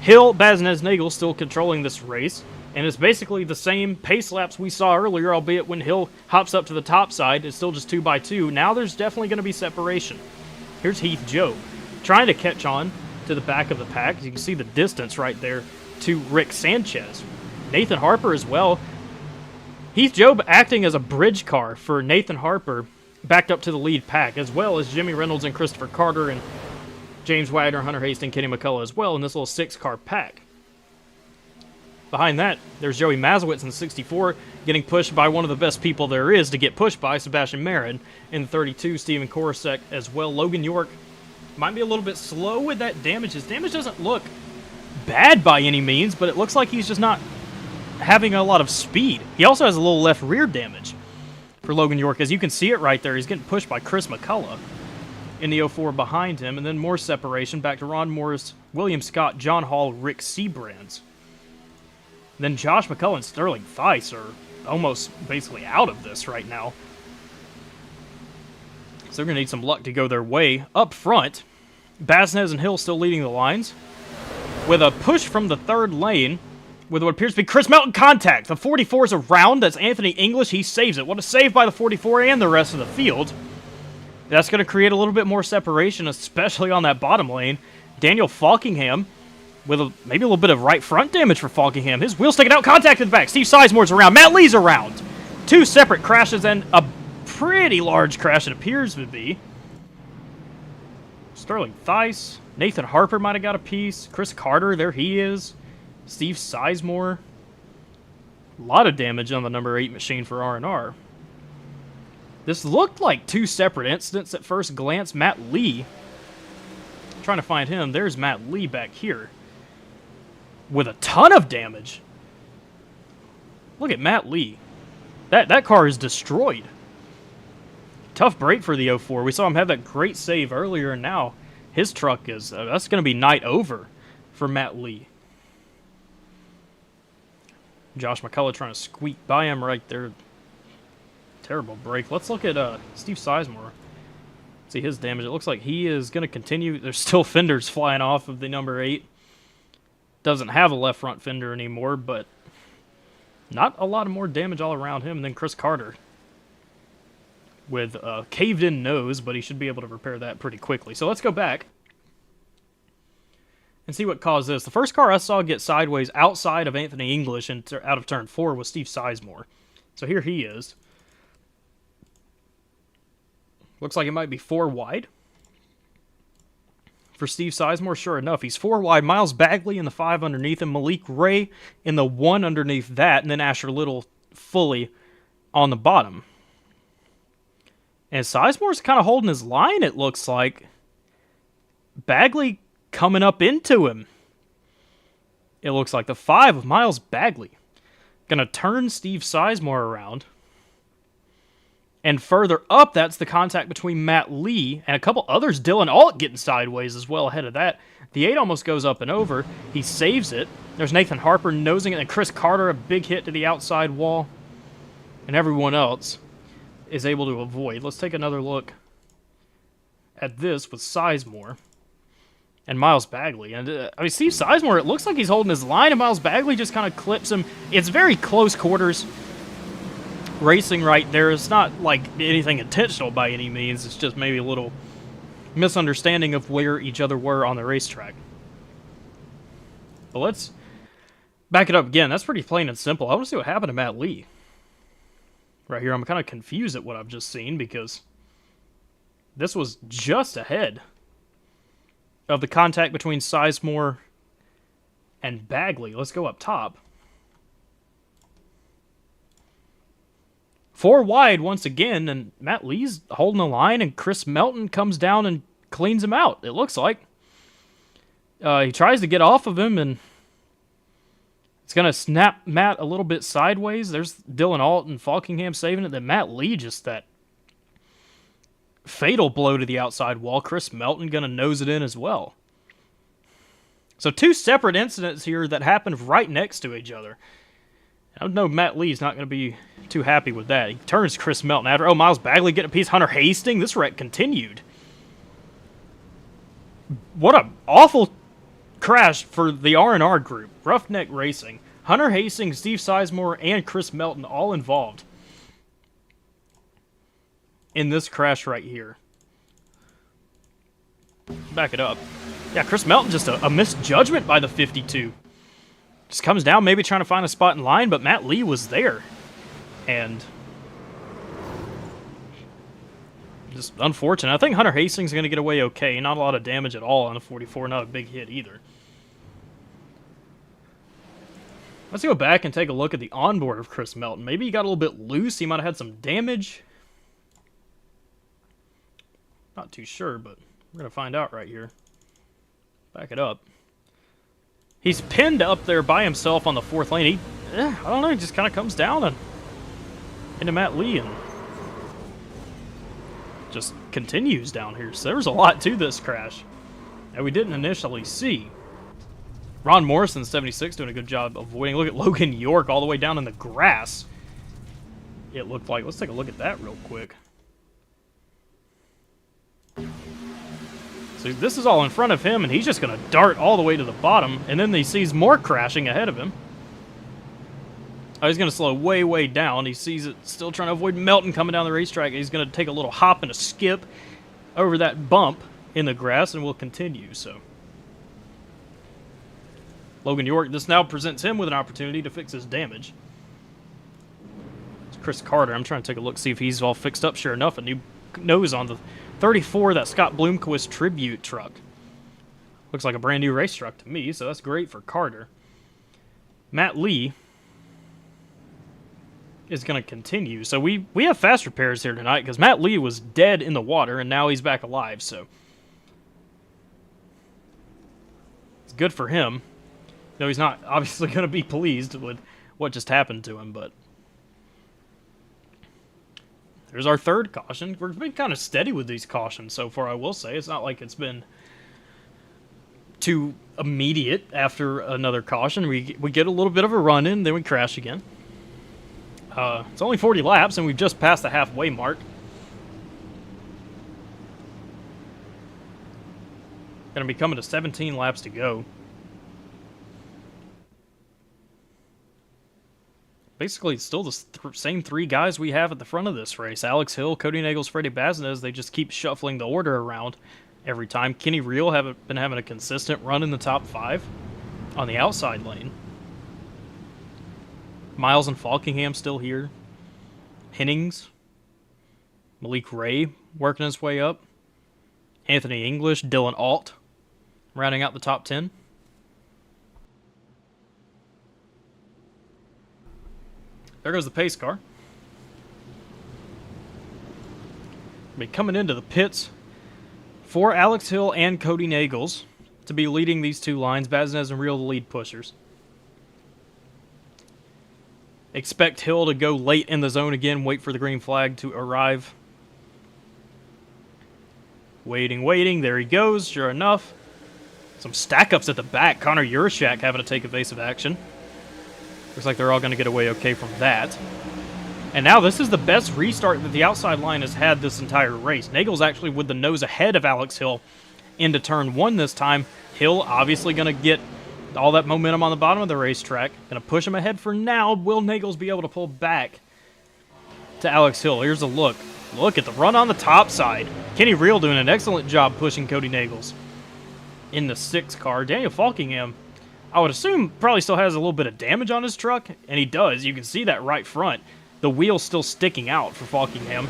Hill, Baznez-Nagel still controlling this race. And it's basically the same pace laps we saw earlier, albeit when Hill hops up to the top side, it's still just 2x2. Now there's definitely going to be separation. Here's Heath Jobe trying to catch on to the back of the pack. You can see the distance right there to Rick Sanchez. Nathan Harper as well. Heath Jobe acting as a bridge car for Nathan Harper backed up to the lead pack, as well as Jimmy Reynolds and Christopher Carter and James Wagner, Hunter Hastings, Kenny McCullough as well in this little 6-car pack. Behind that, there's Joey Mazowitz in the 64 getting pushed by one of the best people there is to get pushed by, Sebastian Marin. In the 32, Steven Korosek as well. Logan York might be a little bit slow with that damage. His damage doesn't look bad by any means, but it looks like he's just not having a lot of speed. He also has a little left rear damage for Logan York. As you can see it right there, he's getting pushed by Chris McCullough in the 04 behind him. And then more separation back to Ron Morris, William Scott, John Hall, Rick Seabrands. Then Josh McCullough and Sterling Thies are almost basically out of this right now. So they're going to need some luck to go their way. Up front, Baznez and Hill still leading the lines. With a push from the third lane, with what appears to be Chris Melton contact. The 44's around. That's Anthony English. He saves it. What a save by the 44 and the rest of the field. That's going to create a little bit more separation, especially on that bottom lane. Daniel Falkingham with maybe a little bit of right front damage for Falkingham. His wheel's sticking out, contact in the back. Steve Sizemore's around. Matt Lee's around. 2 separate crashes and a pretty large crash it appears to be. Sterling Thies. Nathan Harper might have got a piece. Chris Carter, there he is. Steve Sizemore. A lot of damage on the number 8 machine for R&R. This looked like 2 separate incidents at first glance. Matt Lee. Trying to find him. There's Matt Lee back here with a ton of damage. Look at Matt Lee. That car is destroyed. Tough break for the 04. We saw him have that great save earlier, and now his truck is... that's going to be night over for Matt Lee. Josh McCullough trying to squeak by him right there. Terrible break. Let's look at Steve Sizemore. See his damage. It looks like he is going to continue. There's still fenders flying off of the number 8. Doesn't have a left front fender anymore, but not a lot of more damage all around him. And then Chris Carter with a caved-in nose, but he should be able to repair that pretty quickly. So let's go back and see what caused this. The first car I saw get sideways outside of Anthony English and out of turn 4 was Steve Sizemore. So here he is. Looks like it might be 4 wide for Steve Sizemore. Sure enough, he's 4 wide. Miles Bagley in the 5 underneath him. Malik Ray in the 1 underneath that. And then Asher Little fully on the bottom. And Sizemore's kind of holding his line, it looks like. Bagley coming up into him. It looks like the 5 of Miles Bagley. Going to turn Steve Sizemore around. And further up, that's the contact between Matt Lee and a couple others. Dylan Alt getting sideways as well ahead of that. The 8 almost goes up and over. He saves it. There's Nathan Harper nosing it, and Chris Carter, a big hit to the outside wall. And everyone else is able to avoid. Let's take another look at this with Sizemore and Miles Bagley. And I mean, Steve Sizemore, it looks like he's holding his line, and Miles Bagley just kind of clips him. It's very close quarters racing right there. It's not like anything intentional by any means. It's just maybe a little misunderstanding of where each other were on the racetrack. But let's back it up again. That's pretty plain and simple. I want to see what happened to Matt Lee. Right here, I'm kind of confused at what I've just seen because this was just ahead of the contact between Sizemore and Bagley. Let's go up top. 4 wide once again, and Matt Lee's holding the line, and Chris Melton comes down and cleans him out, it looks like. He tries to get off of him, and it's going to snap Matt a little bit sideways. There's Dylan Alt and Falkingham saving it. Then Matt Lee, just that fatal blow to the outside wall. Chris Melton going to nose it in as well. So 2 separate incidents here that happened right next to each other. I know Matt Lee's not going to be too happy with that. He turns Chris Melton after. Oh, Miles Bagley getting a piece. Hunter Hastings. This wreck continued. What a awful crash for the R&R group. Roughneck Racing. Hunter Hastings, Steve Sizemore, and Chris Melton all involved in this crash right here. Back it up. Yeah, Chris Melton, just a misjudgment by the 52. Just comes down, maybe trying to find a spot in line, but Matt Lee was there. And just unfortunate. I think Hunter Hastings is going to get away okay. Not a lot of damage at all on the 44. Not a big hit either. Let's go back and take a look at the onboard of Chris Melton. Maybe he got a little bit loose. He might have had some damage. Not too sure, but we're going to find out right here. Back it up. He's pinned up there by himself on the 4th lane. I don't know, he just kind of comes down and into Matt Lee and just continues down here. So there's a lot to this crash that we didn't initially see. Ron Morrison, 76, doing a good job avoiding. Look at Logan York all the way down in the grass. It looked like. Let's take a look at that real quick. So this is all in front of him, and he's just going to dart all the way to the bottom, and then he sees more crashing ahead of him. Oh, he's going to slow way, way down. He sees it still trying to avoid Melton coming down the racetrack. He's going to take a little hop and a skip over that bump in the grass, and we'll continue. So Logan York, this now presents him with an opportunity to fix his damage. It's Chris Carter. I'm trying to take a look, see if he's all fixed up. Sure enough, a new nose on the 34, that Scott Bloomquist tribute truck. Looks like a brand new race truck to me, so that's great for Carter. Matt Lee is going to continue. So we have fast repairs here tonight because Matt Lee was dead in the water, and now he's back alive, so it's good for him. No, he's not obviously going to be pleased with what just happened to him, but there's our 3rd caution. We've been kind of steady with these cautions so far, I will say. It's not like it's been too immediate after another caution. We get a little bit of a run in, then we crash again. It's only 40 laps, and we've just passed the halfway mark. Going to be coming to 17 laps to go. Basically, it's still the same 3 guys we have at the front of this race. Alex Hill, Cody Nagels, Freddie Baznez. They just keep shuffling the order around every time. Kenny Reel have been having a consistent run in the top 5 on the outside lane. Miles and Falkingham still here. Hennings. Malik Ray working his way up. Anthony English, Dylan Alt rounding out the top 10. There goes the pace car. Be coming into the pits for Alex Hill and Cody Nagels to be leading these 2 lines. Baznez and Reel, the lead pushers. Expect Hill to go late in the zone again. Wait for the green flag to arrive. Waiting, waiting. There he goes. Sure enough. Some stack-ups at the back. Connor Urashak having to take evasive action. Looks like they're all going to get away okay from that. And now this is the best restart that the outside line has had this entire race. Nagel's actually with the nose ahead of Alex Hill into turn 1 this time. Hill obviously going to get all that momentum on the bottom of the racetrack. Going to push him ahead for now. Will Nagels be able to pull back to Alex Hill? Here's a look. Look at the run on the top side. Kenny Reel doing an excellent job pushing Cody Nagels in the 6 car. Daniel Falkingham, I would assume, probably still has a little bit of damage on his truck, and he does. You can see that right front. The wheel's still sticking out for Falkingham.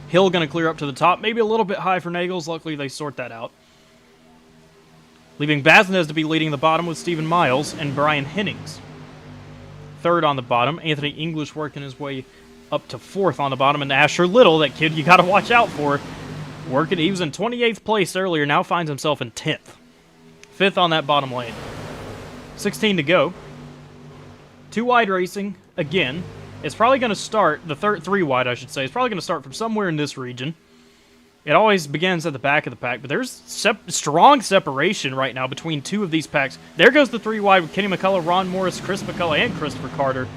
Hill going to clear up to the top. Maybe a little bit high for Nagels. Luckily, they sort that out. Leaving Baznez to be leading the bottom with Stephen Miles and Brian Hennings. 3rd on the bottom. Anthony English working his way up to 4th on the bottom. And Asher Little, that kid you got to watch out for, Working, he was in 28th place earlier, now finds himself in 10th. 5th on that bottom lane. 16 to go. 2 wide racing, again. It's probably going to start, the 3 wide I should say, it's probably going to start from somewhere in this region. It always begins at the back of the pack, but there's strong separation right now between 2 of these packs. There goes the 3 wide with Kenny McCullough, Ron Morris, Chris McCullough, and Christopher Carter.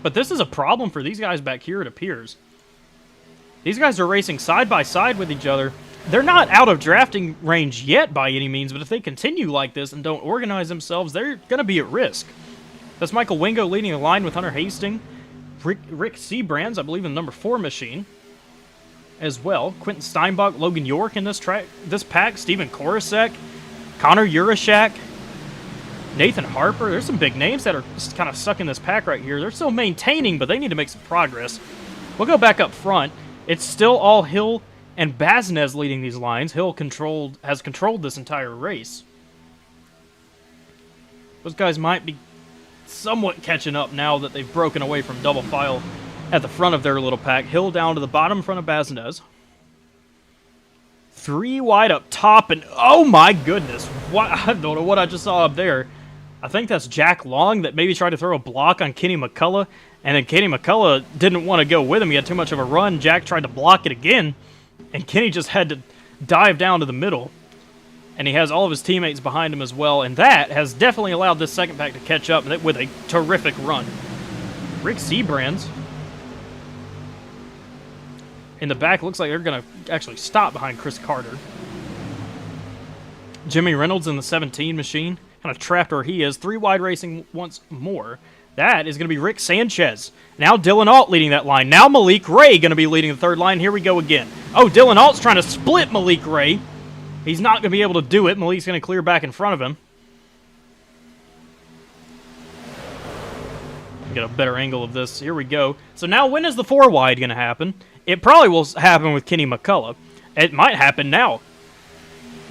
But this is a problem for these guys back here, it appears. These guys are racing side by side with each other. They're not out of drafting range yet by any means, but if they continue like this and don't organize themselves, they're going to be at risk. That's Michael Wingo leading the line with Hunter Hastings. Rick Seabrands, I believe, in the number 4 machine as well. Quentin Steinbach, Logan York in this pack. Steven Korosek, Connor Urashak, Nathan Harper. There's some big names that are just kind of stuck in this pack right here. They're still maintaining, but they need to make some progress. We'll go back up front. It's still all Hill and Baznez leading these lines. Hill has controlled this entire race. Those guys might be somewhat catching up now that they've broken away from double file at the front of their little pack. Hill down to the bottom front of Baznez. 3 wide up top, and oh my goodness, what, I don't know what I just saw up there. I think that's Jack Long that maybe tried to throw a block on Kenny McCullough, and then Kenny McCullough didn't want to go with him. He had too much of a run. Jack tried to block it again, and Kenny just had to dive down to the middle. And he has all of his teammates behind him as well, and that has definitely allowed this second pack to catch up with a terrific run. Rick Seabrands in the back, looks like they're going to actually stop behind Chris Carter. Jimmy Reynolds in the 17 machine, kind of trapped where he is. 3 wide racing once more. That is going to be Rick Sanchez. Now Dylan Alt leading that line. Now Malik Ray going to be leading the 3rd line. Here we go again. Oh, Dylan Alt's trying to split Malik Ray. He's not going to be able to do it. Malik's going to clear back in front of him. Get a better angle of this. Here we go. So now when is the 4 wide going to happen? It probably will happen with Kenny McCullough. It might happen now.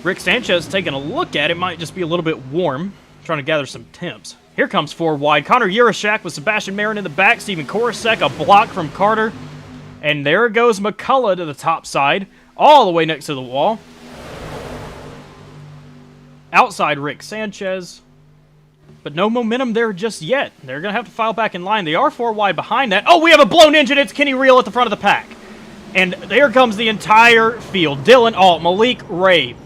Rick Sanchez taking a look at it. Might just be a little bit warm. Trying to gather some temps. Here comes 4 wide. Connor Urashak with Sebastian Marin in the back. Steven Korosek, a block from Carter. And there goes McCullough to the top side. All the way next to the wall. Outside Rick Sanchez. But no momentum there just yet. They're going to have to file back in line. They are 4 wide behind that. Oh, we have a blown engine. It's Kenny Reel at the front of the pack. And there comes the entire field. Dylan Alt, Malik Ray,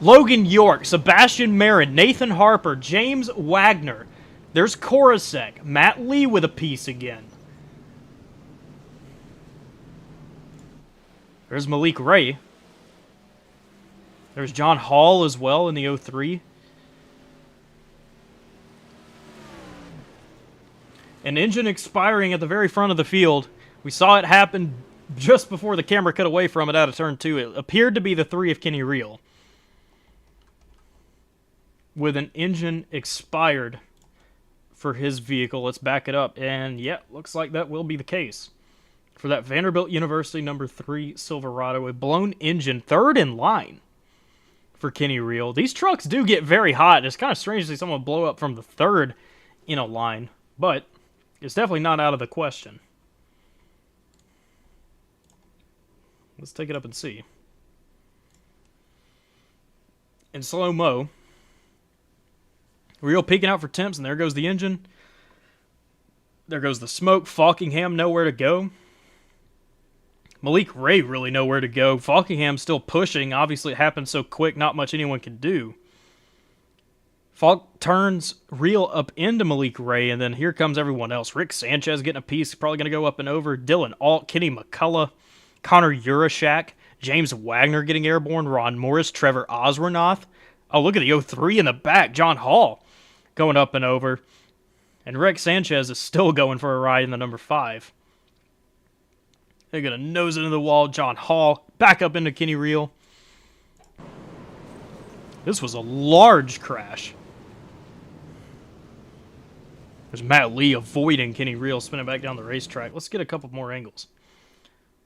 Logan York, Sebastian Marin, Nathan Harper, James Wagner. There's Korosek. Matt Lee with a piece again. There's Malik Ray. There's John Hall as well in the 03. An engine expiring at the very front of the field. We saw it happen just before the camera cut away from it out of turn 2. It appeared to be the 3 of Kenny Reel, with an engine expired for his vehicle. Let's back it up. And yeah, looks like that will be the case. For that Vanderbilt University number 3 Silverado, a blown engine, 3rd in line for Kenny Reel. These trucks do get very hot. It's kind of strange to see someone blow up from the 3rd in a line, but it's definitely not out of the question. Let's take it up and see. In slow-mo, Reel peeking out for temps, and there goes the engine. There goes the smoke. Falkingham nowhere to go. Malik Ray really nowhere to go. Falkingham still pushing. Obviously, it happened so quick, not much anyone can do. Falk turns Reel up into Malik Ray, and then here comes everyone else. Rick Sanchez getting a piece, probably going to go up and over. Dylan Alt, Kenny McCullough, Connor Urashak, James Wagner getting airborne, Ron Morris, Trevor Osranoth. Oh, look at the 03 in the back. John Hall going up and over. And Rick Sanchez is still going for a ride in the number 5. They're going to nose it into the wall. John Hall back up into Kenny Reel. This was a large crash. There's Matt Lee avoiding Kenny Reel, spinning back down the racetrack. Let's get a couple more angles.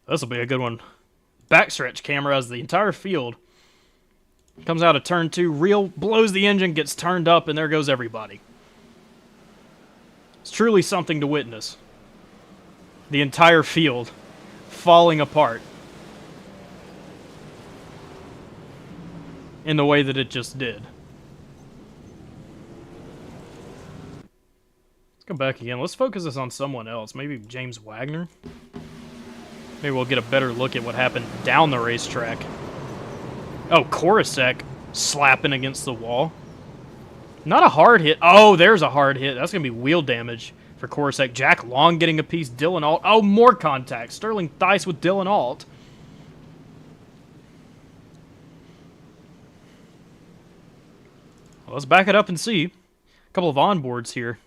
This will be a good one. Backstretch camera as the entire field comes out of turn 2. Reel blows the engine, gets turned up, and there goes everybody. It's truly something to witness. The entire field falling apart. in the way that it just did. Let's go back again. Let's focus this on someone else. Maybe James Wagner. Maybe we'll get a better look at what happened down the racetrack. Oh, Korosek slapping against the wall. Not a hard hit. Oh, there's a hard hit. That's going to be wheel damage for Korosek. Jack Long getting a piece. Dylan Alt. Oh, more contact. Sterling Thice with Dylan Alt. Well, let's back it up and see. A couple of onboards here.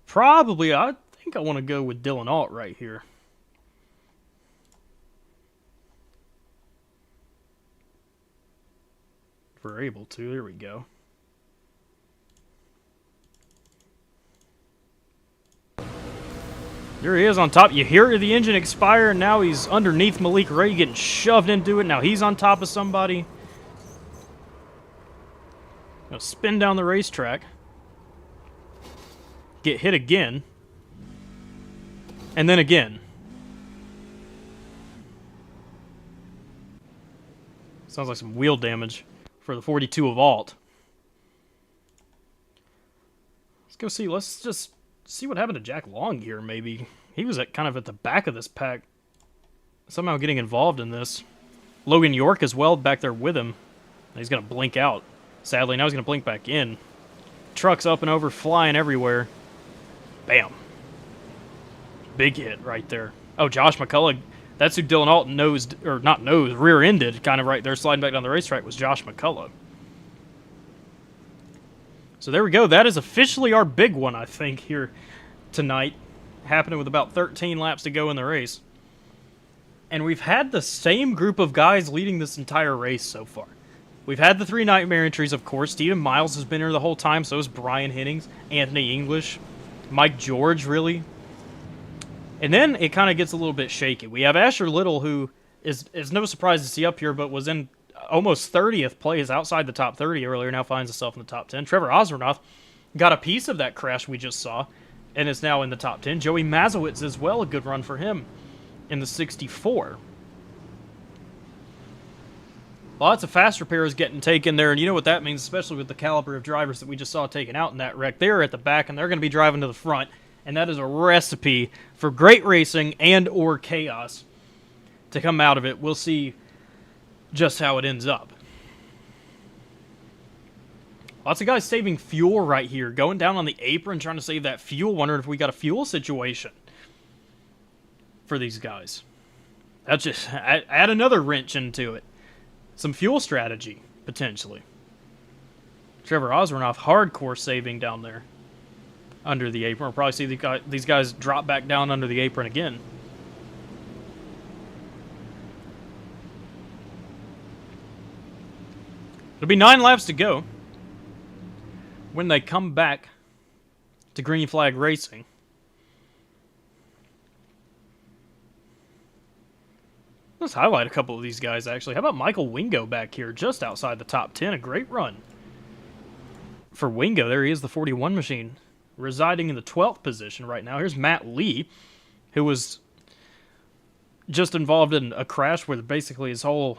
Probably, I think I want to go with Dylan Alt right here. If we're able to. There we go. There he is on top. You hear the engine expire, and now he's underneath Malik Ray, getting shoved into it. Now he's on top of somebody. Gonna spin down the racetrack. Get hit again. And then again. Sounds like some wheel damage for the 42 of Alt. Let's go see. Let's just see what happened to Jack Long here, maybe. He was kind of at the back of this pack. Somehow getting involved in this. Logan York as well back there with him. He's going to blink out. Sadly, now he's going to blink back in. Trucks up and over, flying everywhere. Bam. Big hit right there. Oh, Josh McCullough. That's who Dylan Alt nosed, or not nosed, rear-ended, kind of right there, sliding back down the racetrack, was Josh McCullough. So there we go. That is officially our big one, I think, here tonight. Happening with about 13 laps to go in the race. And we've had the same group of guys leading this entire race so far. We've had the three Nightmare entries, of course. Steven Miles has been here the whole time, so has Brian Hennings, Anthony English, Mike George, really. And then it kind of gets a little bit shaky. We have Asher Little, who is no surprise to see up here, but was in almost 30th place outside the top 30 earlier, now finds himself in the top 10. Trevor Osronoff got a piece of that crash we just saw and is now in the top 10. Joey Mazowitz as well, a good run for him in the 64. Lots of fast repairs getting taken there, and you know what that means, especially with the caliber of drivers that we just saw taken out in that wreck. They're at the back, and they're going to be driving to the front, and that is a recipe for great racing and or chaos to come out of it. We'll see just how it ends up. Lots of guys saving fuel right here, going down on the apron, trying to save that fuel, wondering if we got a fuel situation for these guys. That's just add another wrench into it. Some fuel strategy, potentially. Trevor Osronoff, hardcore saving down there under the apron. We'll probably see these guys drop back down under the apron again. It'll be 9 laps to go when they come back to Green Flag Racing. Let's highlight a couple of these guys, actually. How about Michael Wingo back here, just outside the top 10? A great run for Wingo. There he is, the 41 machine, residing in the 12th position right now. Here's Matt Lee, who was just involved in a crash where basically his whole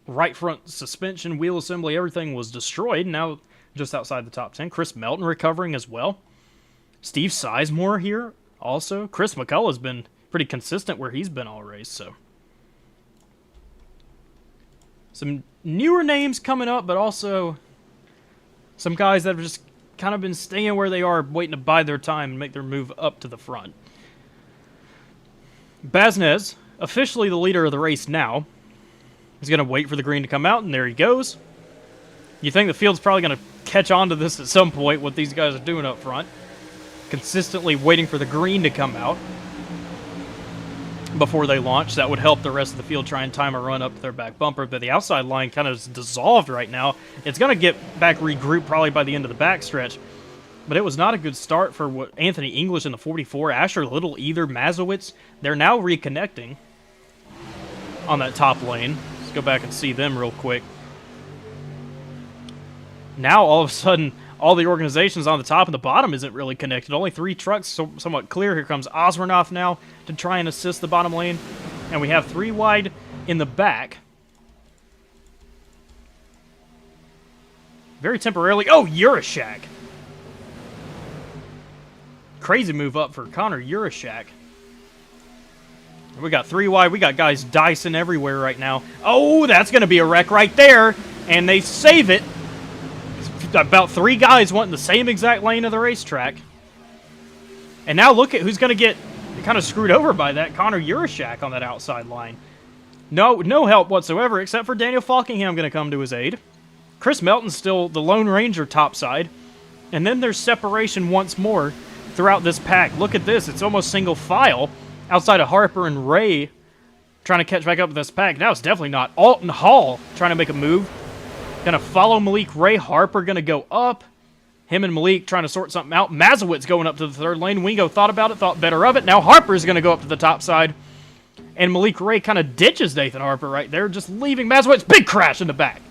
right front suspension, wheel assembly, everything was destroyed. Now just outside the top 10. Chris Melton recovering as well. Steve Sizemore here also. Chris McCullough has been pretty consistent where he's been all race, so. Some newer names coming up, but also some guys that have just kind of been staying where they are, waiting to bide their time and make their move up to the front. Baznez, officially the leader of the race now. He's going to wait for the green to come out, and there he goes. You think the field's probably going to catch on to this at some point, what these guys are doing up front. Consistently waiting for the green to come out before they launch. That would help the rest of the field try and time a run up to their back bumper, but the outside line kind of is dissolved right now. It's going to get back regrouped probably by the end of the backstretch, but it was not a good start for what Anthony English in the 44, Asher Little either, Mazowitz. They're now reconnecting on that top lane. Let's go back and see them real quick. Now all of a sudden, all the organizations on the top and the bottom isn't really connected. Only 3 trucks, so somewhat clear. Here comes Osronoff now to try and assist the bottom lane. And we have 3 wide in the back. Very temporarily. Oh, Urashak. Crazy move up for Connor Urashak. We got 3 wide. We got guys dicing everywhere right now. Oh, that's going to be a wreck right there. And they save it. About 3 guys went in the same exact lane of the racetrack. And now look at who's going to get kind of screwed over by that. Connor Urashak on that outside line. No help whatsoever, except for Daniel Falkingham going to come to his aid. Chris Melton's still the Lone Ranger topside. And then there's separation once more throughout this pack. Look at this. It's almost single file outside of Harper and Ray trying to catch back up with this pack. Now it's definitely not. Alton Hall trying to make a move. Going to follow Malik Ray. Harper going to go up. Him and Malik trying to sort something out. Mazowitz going up to the third lane. Wingo thought about it, thought better of it. Now Harper's going to go up to the top side. And Malik Ray kind of ditches Nathan Harper right there, just leaving Mazowitz. Big crash in the back.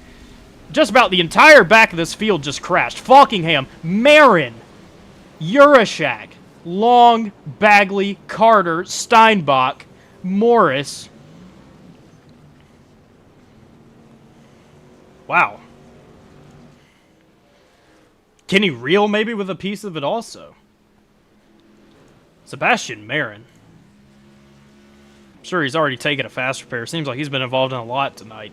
Just about the entire back of this field just crashed. Falkingham, Marin, Urashak, Long, Bagley, Carter, Steinbach, Morris. Wow. Kenny Reel maybe with a piece of it also. Sebastian Marin. I'm sure he's already taken a fast repair. Seems like he's been involved in a lot tonight.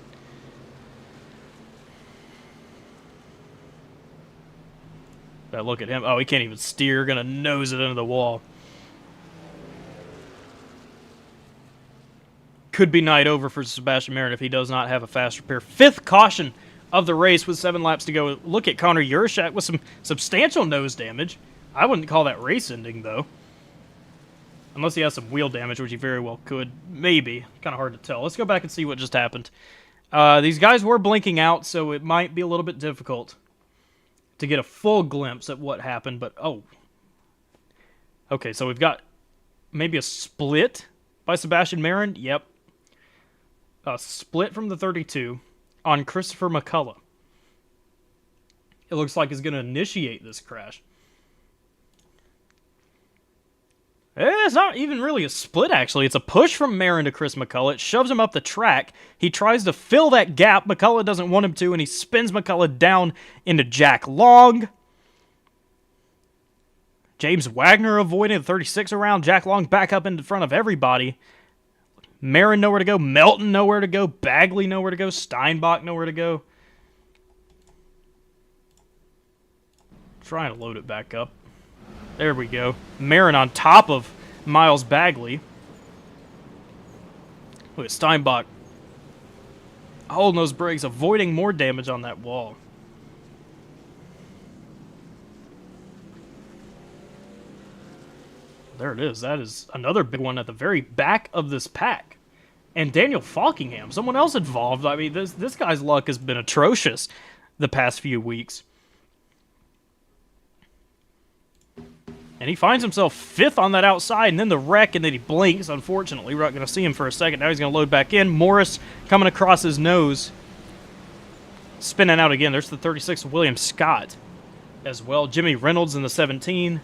But look at him. Oh, he can't even steer. Gonna nose it into the wall. Could be night over for Sebastian Marin if he does not have a fast repair. 5th caution of the race with 7 laps to go. Look at Connor Urashak with some substantial nose damage. I wouldn't call that race ending, though. Unless he has some wheel damage, which he very well could. Maybe. Kind of hard to tell. Let's go back and see what just happened. These guys were blinking out, so it might be a little bit difficult to get a full glimpse at what happened, but oh. Okay, so we've got maybe a split by Sebastian Marin. Yep. A split from the 32 on Christopher McCullough. It looks like he's going to initiate this crash. It's not even really a split, actually. It's a push from Marin to Chris McCullough. It shoves him up the track. He tries to fill that gap. McCullough doesn't want him to, and he spins McCullough down into Jack Long. James Wagner avoiding the 36 around. Jack Long back up in front of everybody. Marin nowhere to go. Melton nowhere to go. Bagley nowhere to go. Steinbach nowhere to go. Trying to load it back up. There we go. Marin on top of Miles Bagley. Look at Steinbach holding those brakes, avoiding more damage on that wall. There it is. That is another big one at the very back of this pack. And Daniel Falkingham, someone else involved. I mean, this guy's luck has been atrocious the past few weeks. And he finds himself 5th on that outside, and then the wreck, and then he blinks. Unfortunately, we're not going to see him for a second. Now he's going to load back in. Morris coming across his nose. Spinning out again. There's the 36 of William Scott as well. Jimmy Reynolds in the 17.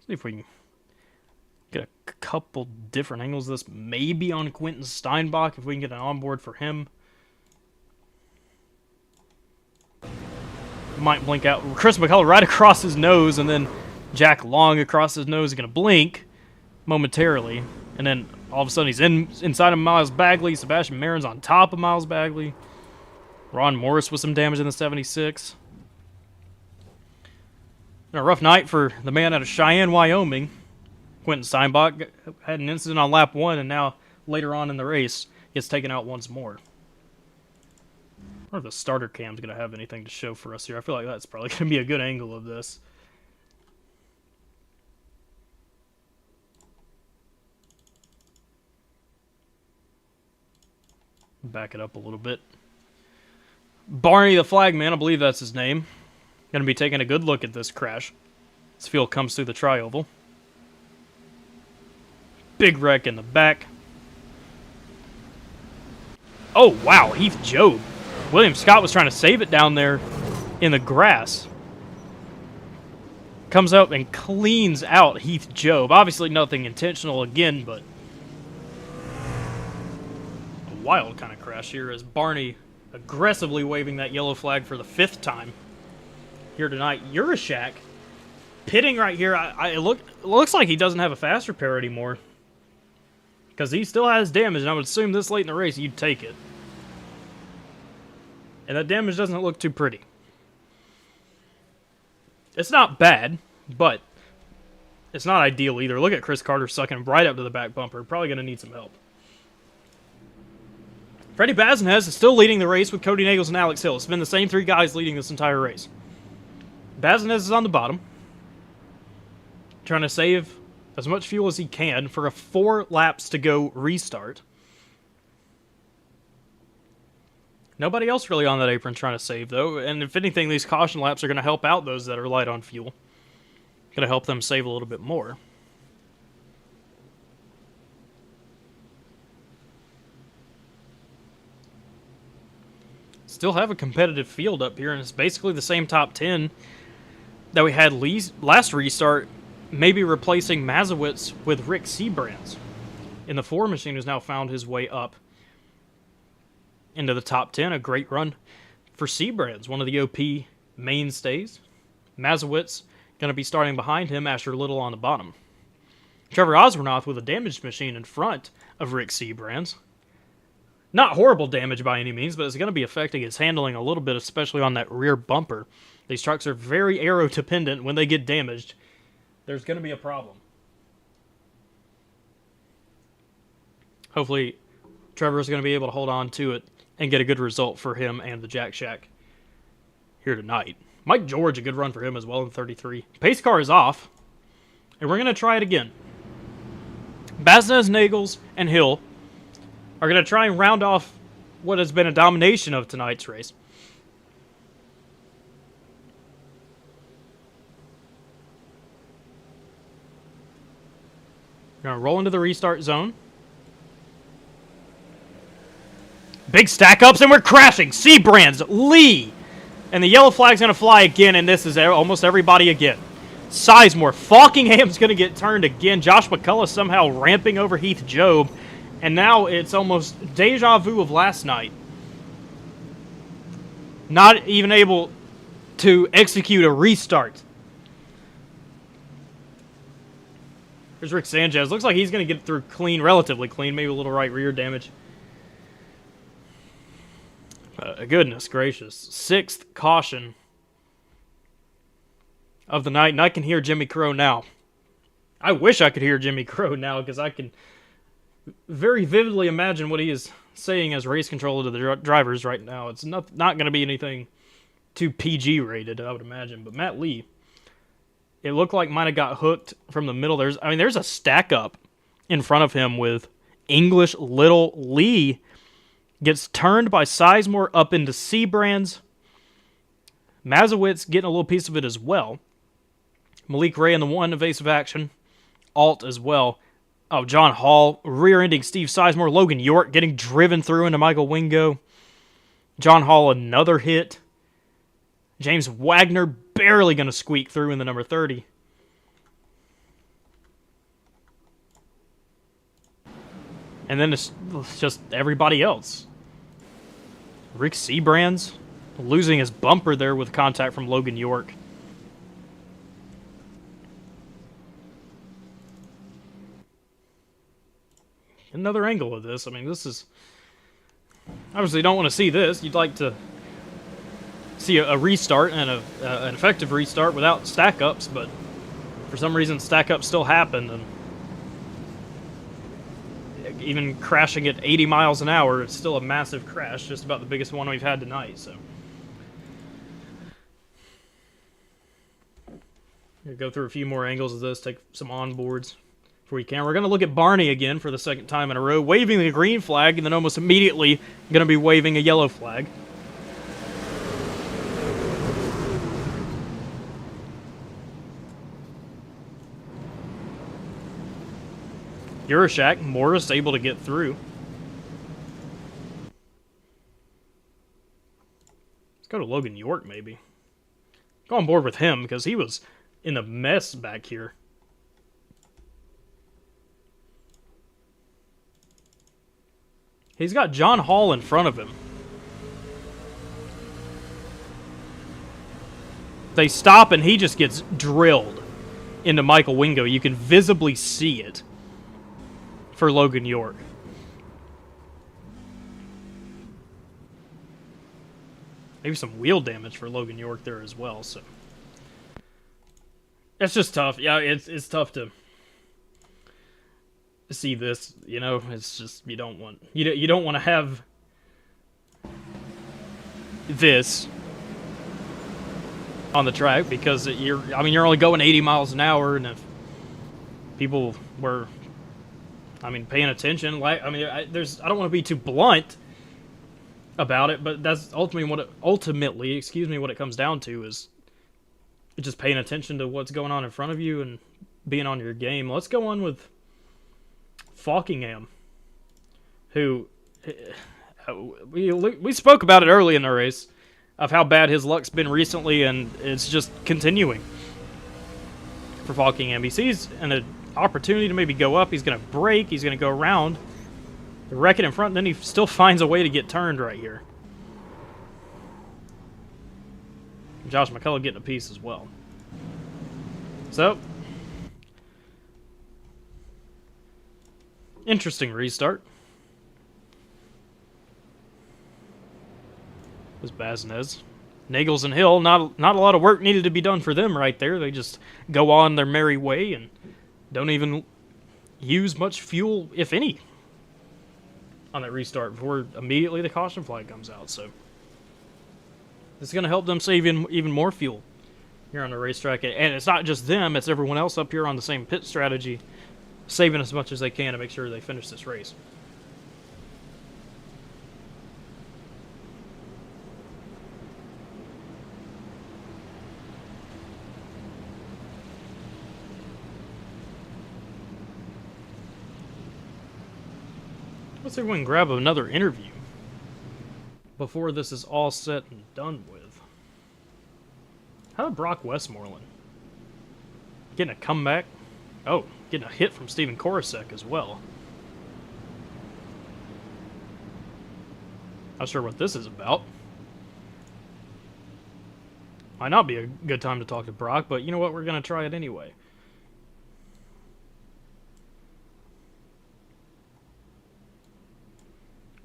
See if we can get a couple different angles of this. Maybe on Quentin Steinbach, if we can get an onboard for him. Might blink out. Chris McCullough right across his nose, and then Jack Long across his nose is going to blink momentarily. And then all of a sudden he's inside of Miles Bagley. Sebastian Marin's on top of Miles Bagley. Ron Morris with some damage in the 76. And a rough night for the man out of Cheyenne, Wyoming. Quentin Steinbach had an incident on lap 1, and now later on in the race gets taken out once more. I wonder if the starter cam's going to have anything to show for us here. I feel like that's probably going to be a good angle of this. Back it up a little bit. Barney the Flagman, I believe that's his name. Going to be taking a good look at this crash. This field comes through the tri-oval. Big wreck in the back. Oh, wow, Heath Job. William Scott was trying to save it down there in the grass. Comes up and cleans out Heath Job. Obviously nothing intentional again, but wild kind of crash here as Barney aggressively waving that yellow flag for the 5th time here tonight. Urashak pitting right here. It looks like he doesn't have a fast repair anymore because he still has damage, and I would assume this late in the race you'd take it. And that damage doesn't look too pretty. It's not bad, but it's not ideal either. Look at Chris Carter sucking right up to the back bumper. Probably going to need some help. Freddie Bazinez is still leading the race with Cody Nagels and Alex Hill. It's been the same 3 guys leading this entire race. Bazinez is on the bottom, trying to save as much fuel as he can for a 4 laps to go restart. Nobody else really on that apron trying to save, though. And if anything, these caution laps are going to help out those that are light on fuel. Going to help them save a little bit more. Still have a competitive field up here, and it's basically the same top 10 that we had last restart, maybe replacing Mazowitz with Rick Seabrands. In the 4 machine has now found his way up into the top 10. A great run for Seabrands, one of the OP mainstays. Mazowitz going to be starting behind him, Asher Little on the bottom. Trevor Osbornoff with a damaged machine in front of Rick Seabrands. Not horrible damage by any means, but it's going to be affecting his handling a little bit, especially on that rear bumper. These trucks are very aero-dependent. When they get damaged, there's going to be a problem. Hopefully, Trevor's going to be able to hold on to it and get a good result for him and the Jack Shack here tonight. Mike George, a good run for him as well in 33. Pace car is off, and we're going to try it again. Bazinez, Nagels, and Hill are going to try and round off what has been a domination of tonight's race. We're going to roll into the restart zone. Big stack ups, and we're crashing. Seabrands, Lee, and the yellow flag's going to fly again, and this is almost everybody again. Sizemore, Falkingham's going to get turned again. Josh McCullough somehow ramping over Heath Job. And now it's almost deja vu of last night. Not even able to execute a restart. There's Rick Sanchez. Looks like he's going to get through clean, relatively clean. Maybe a little right rear damage. Goodness gracious. 6th caution of the night. And I can hear Jimmy Crow now. I wish I could hear Jimmy Crow now because I can very vividly imagine what he is saying as race controller to the drivers right now. It's not going to be anything too PG rated, I would imagine. But Matt Lee, it looked like might have got hooked from the middle. There's a stack up in front of him with English Little. Lee gets turned by Sizemore up into Seabrands. Mazowitz getting a little piece of it as well. Malik Ray in the 1 evasive action. Alt as well. Oh, John Hall rear-ending Steve Sizemore. Logan York getting driven through into Michael Wingo. John Hall another hit. James Wagner barely going to squeak through in the number 30. And then it's just everybody else. Rick Seabrands losing his bumper there with contact from Logan York. Another angle of this. I mean, this is... Obviously, you don't want to see this. You'd like to see a restart and an effective restart without stack-ups, but for some reason, stack-ups still happen. And even crashing at 80 miles an hour, it's still a massive crash, just about the biggest one we've had tonight. So, we'll go through a few more angles of this, take some onboards. We can. We're going to look at Barney again for the 2nd time in a row, waving the green flag, and then almost immediately going to be waving a yellow flag. Urashak, Morris able to get through. Let's go to Logan York, maybe. Go on board with him, because he was in a mess back here. He's got John Hall in front of him. They stop, and he just gets drilled into Michael Wingo. You can visibly see it for Logan York. Maybe some wheel damage for Logan York there as well. So it's just tough. Yeah, it's tough to see this. You know, it's just you don't want to have this on the track because you're only going 80 miles an hour, and if people were paying attention, like I don't want to be too blunt about it, but that's ultimately what it comes down to is just paying attention to what's going on in front of you and being on your game. Let's go on with Falkingham, who we spoke about it early in the race of how bad his luck's been recently, and it's just continuing for Falkingham. He sees an opportunity to maybe go up. He's going to brake. He's going to go around, wreck it in front, and then he still finds a way to get turned right here. Josh McCullough getting a piece as well. So, interesting restart. Was Baznez. Nagels and Hill, not a lot of work needed to be done for them right there. They just go on their merry way and don't even use much fuel, if any, on that restart before immediately the caution flag comes out. So this is going to help them save even more fuel here on the racetrack. And it's not just them, it's everyone else up here on the same pit strategy, saving as much as they can to make sure they finish this race. Let's see if we can grab another interview before this is all set and done with. How about Brock Westmoreland? Getting a comeback. Oh, getting a hit from Steven Korosek as well. Not sure what this is about. Might not be a good time to talk to Brock, but you know what? We're going to try it anyway.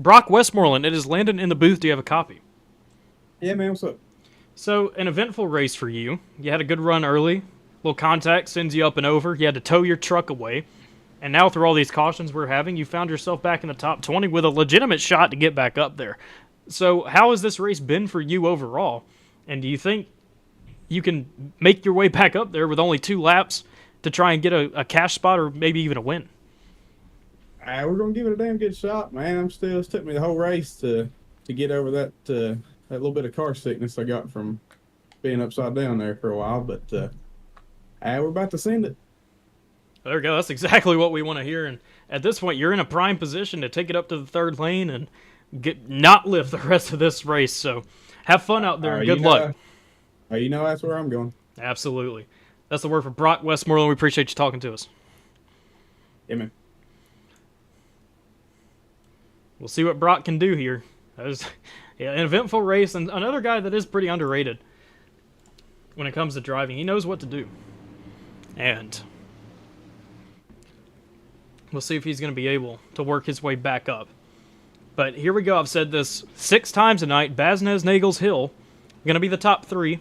Brock Westmoreland, it is Landon in the booth. Do you have a copy? Yeah, man, what's up? So, an eventful race for you. You had a good run early. Little contact sends you up and over. You had to tow your truck away. And now, through all these cautions we're having, you found yourself back in the top 20 with a legitimate shot to get back up there. So, how has this race been for you overall? And do you think you can make your way back up there with only 2 laps to try and get a cash spot or maybe even a win? We're gonna give it a damn good shot, man. It took me the whole race to get over that little bit of car sickness I got from being upside down there for a while. But we're about to send it. There we go. That's exactly what we want to hear. And at this point, you're in a prime position to take it up to the 3rd lane and not lift the rest of this race. So have fun out there and good luck. You know that's where I'm going. Absolutely. That's the word for Brock Westmoreland. We appreciate you talking to us. Yeah, man. We'll see what Brock can do here. That was an eventful race, and another guy that is pretty underrated when it comes to driving. He knows what to do. And we'll see if he's going to be able to work his way back up. But here we go. I've said this 6 times tonight. Baznez, Nagels, Hill are going to be the top 3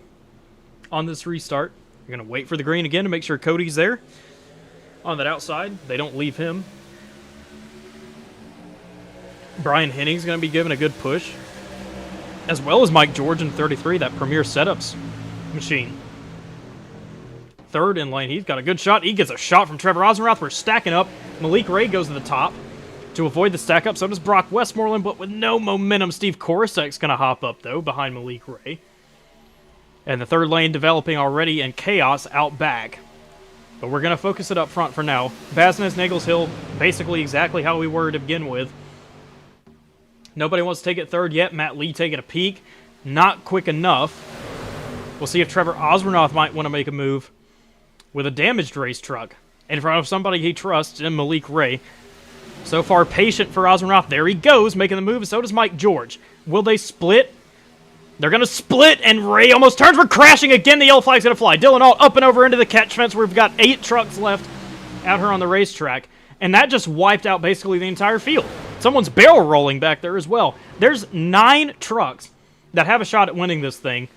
on this restart. You're going to wait for the green again to make sure Cody's there on that outside. They don't leave him. Brian Henning's going to be given a good push, as well as Mike George in 33, that Premier Setups machine. 3rd in lane, he's got a good shot. He gets a shot from Trevor Osmoroth. We're stacking up. Malik Ray goes to the top to avoid the stack up. So does Brock Westmoreland, but with no momentum. Steve Korosek's going to hop up, though, behind Malik Ray. And the 3rd lane developing already, and chaos out back. But we're going to focus it up front for now. Baznez, Nagels, Hill, basically exactly how we were to begin with. Nobody wants to take it 3rd yet. Matt Lee taking a peek. Not quick enough. We'll see if Trevor Osmoroth might want to make a move with a damaged race truck in front of somebody he trusts in Malik Ray So far, patient for Osmoroth. There he goes, making the move, and so does Mike George. Will they split? They're going to split, and Ray almost turns. We're crashing again. The yellow flag's going to fly. Dylan Alt up and over into the catch fence. We've got 8 trucks left out here on the racetrack, and that just wiped out basically the entire field. Someone's barrel rolling back there as well. There's 9 trucks that have a shot at winning this thing,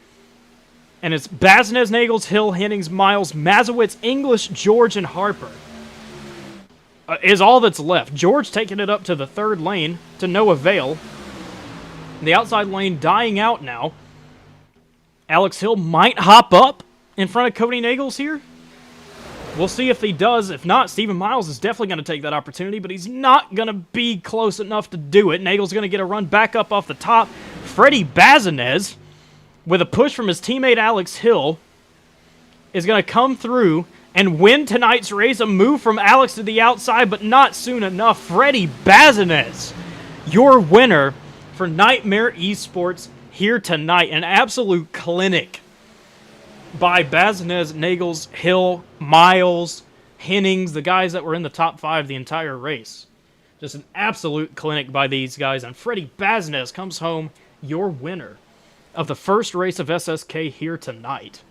and it's Baznez, Nagels, Hill, Hennings, Miles, Mazowitz, English, George, and Harper. Is all that's left. George taking it up to the 3rd lane to no avail. The outside lane dying out now. Alex Hill might hop up in front of Cody Nagels here. We'll see if he does. If not, Stephen Miles is definitely going to take that opportunity, but he's not going to be close enough to do it. Nagels going to get a run back up off the top. Freddie Bazinez, with a push from his teammate Alex Hill, is going to come through and win tonight's race. A move from Alex to the outside, but not soon enough. Freddie Bazinez, your winner for Nightmare Esports here tonight. An absolute clinic by Bazinez, Nagels, Hill, Miles, Hennings, the guys that were in the top 5 the entire race. Just an absolute clinic by these guys. And Freddie Bazinez comes home your winner of the first race of SSK here tonight.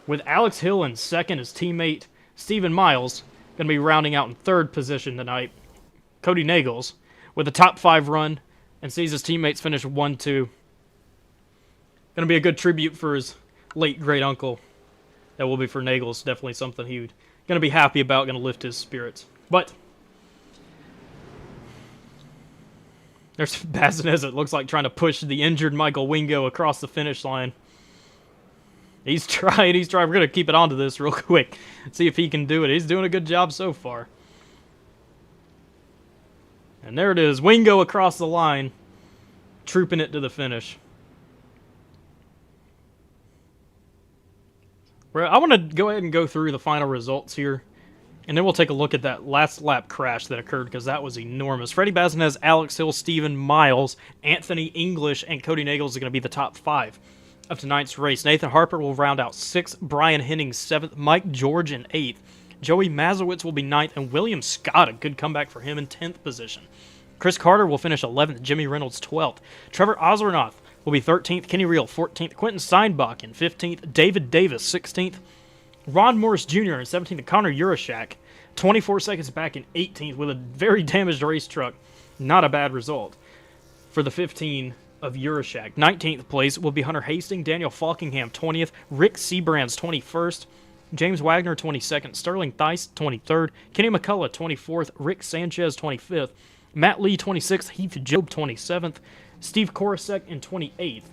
With Alex Hill in second, his teammate Stephen Miles going to be rounding out in 3rd position tonight. Cody Nagels with a top 5 run and sees his teammates finish 1-2. Going to be a good tribute for his late great uncle. That will be for Nagels. Definitely something he's going to be happy about, going to lift his spirits. But there's Bazinez, it looks like, trying to push the injured Michael Wingo across the finish line. He's trying. We're going to keep it onto this real quick. See if he can do it. He's doing a good job so far. And there it is. Wingo across the line. Trooping it to the finish. I want to go ahead and go through the final results here. And then we'll take a look at that last lap crash that occurred, because that was enormous. Freddie Bazinez, Alex Hill, Stephen Miles, Anthony English, and Cody Nagels are going to be the top 5 of tonight's race. Nathan Harper will round out 6th, Brian Hennings 7th, Mike George in 8th, Joey Mazowitz will be 9th, and William Scott, a good comeback for him, in 10th position. Chris Carter will finish 11th, Jimmy Reynolds 12th, Trevor Oslernoth will be 13th, Kenny Reel 14th, Quentin Steinbach in 15th, David Davis 16th, Ron Morris Jr. in 17th, and Connor Urashak 24 seconds back in 18th with a very damaged race truck. Not a bad result for the 15 of Urashak. 19th place will be Hunter Hastings, Daniel Falkingham 20th, Rick Seabrands 21st, James Wagner 22nd, Sterling Theis 23rd, Kenny McCullough 24th, Rick Sanchez 25th, Matt Lee 26th, Heath Job 27th, Steve Korosek in 28th.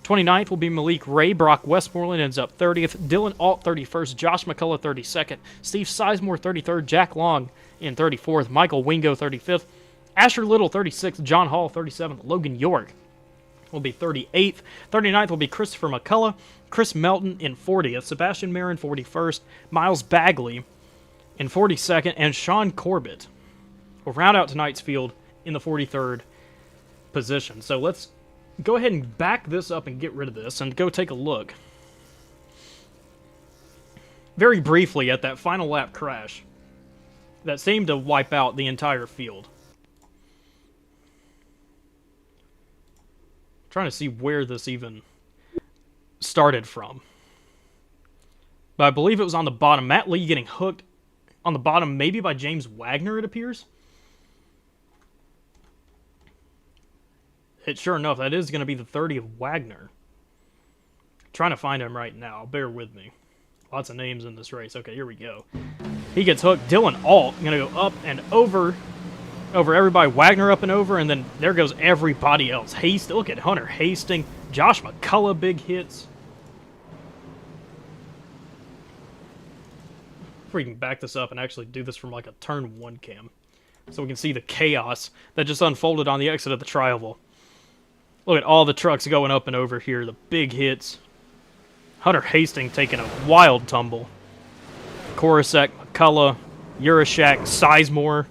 29th will be Malik Ray. Brock Westmoreland ends up 30th. Dylan Alt 31st. Josh McCullough 32nd. Steve Sizemore 33rd. Jack Long in 34th. Michael Wingo 35th. Asher Little 36th. John Hall 37th. Logan York will be 38th. 39th will be Christopher McCullough. Chris Melton in 40th. Sebastian Marin 41st. Miles Bagley in 42nd. And Sean Corbett will round out tonight's field in the 43rd position. So let's go ahead and back this up and get rid of this and go take a look very briefly at that final lap crash that seemed to wipe out the entire field. I'm trying to see where this even started from. But I believe it was on the bottom. Matt Lee getting hooked on the bottom, maybe by James Wagner, it appears. Sure enough, that is going to be the 30 of Wagner. Trying to find him right now. Bear with me. Lots of names in this race. Okay, here we go. He gets hooked. Dylan Alt going to go up and over everybody. Wagner up and over, and then there goes everybody else. Look at Hunter Hastings. Josh McCullough, big hits. If we can back this up and actually do this from like a turn 1 cam, so we can see the chaos that just unfolded on the exit of the tri-oval. Look at all the trucks going up and over here, the big hits. Hunter Hastings taking a wild tumble. Korosek, McCullough, Urashak, Sizemore.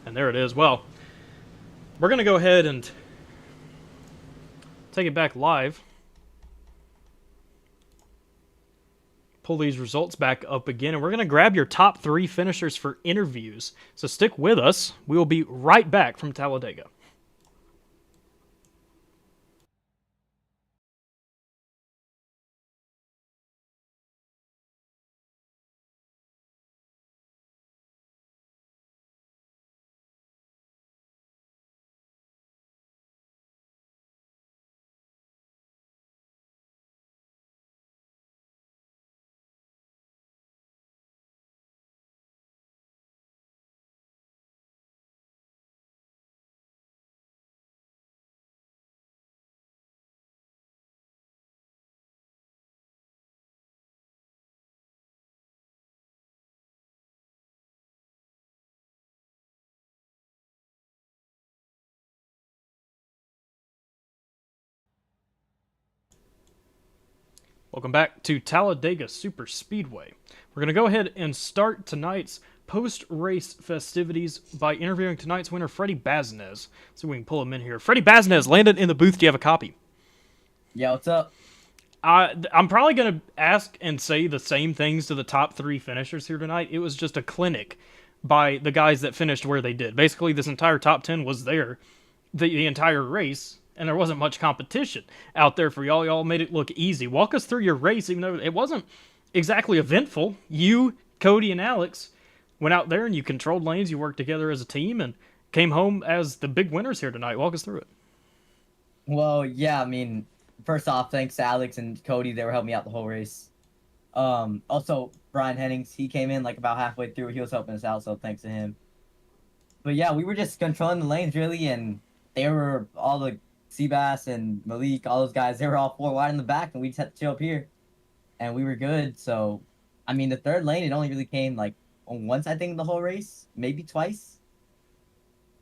And there it is. Well, we're going to go ahead and take it back live. pull these results back up again, and we're going to grab your top 3 finishers for interviews. So stick with us. We will be right back from Talladega. Welcome back to Talladega Superspeedway. We're going to go ahead and start tonight's post-race festivities by interviewing tonight's winner, Freddie Baznez. So we can pull him in here. Freddie Baznez, Landon in the booth. Do you have a copy? Yeah, what's up? I'm probably going to ask and say the same things to the top 3 finishers here tonight. It was just a clinic by the guys that finished where they did. Basically, this entire top 10 was there the entire race, and there wasn't much competition out there for y'all. Y'all made it look easy. Walk us through your race, even though it wasn't exactly eventful. You, Cody, and Alex went out there and you controlled lanes. You worked together as a team and came home as the big winners here tonight. Walk us through it. Well, yeah, I mean, first off, thanks to Alex and Cody. They were helping me out the whole race. Also, Brian Hennings, he came in like about halfway through. He was helping us out, so thanks to him. But yeah, we were just controlling the lanes, really, and they were all the Seabass and Malik, all those guys, they were all 4 wide in the back, and we just had to chill up here. And we were good, so, I mean, the third lane, it only really came, like, once, I think, the whole race. Maybe twice.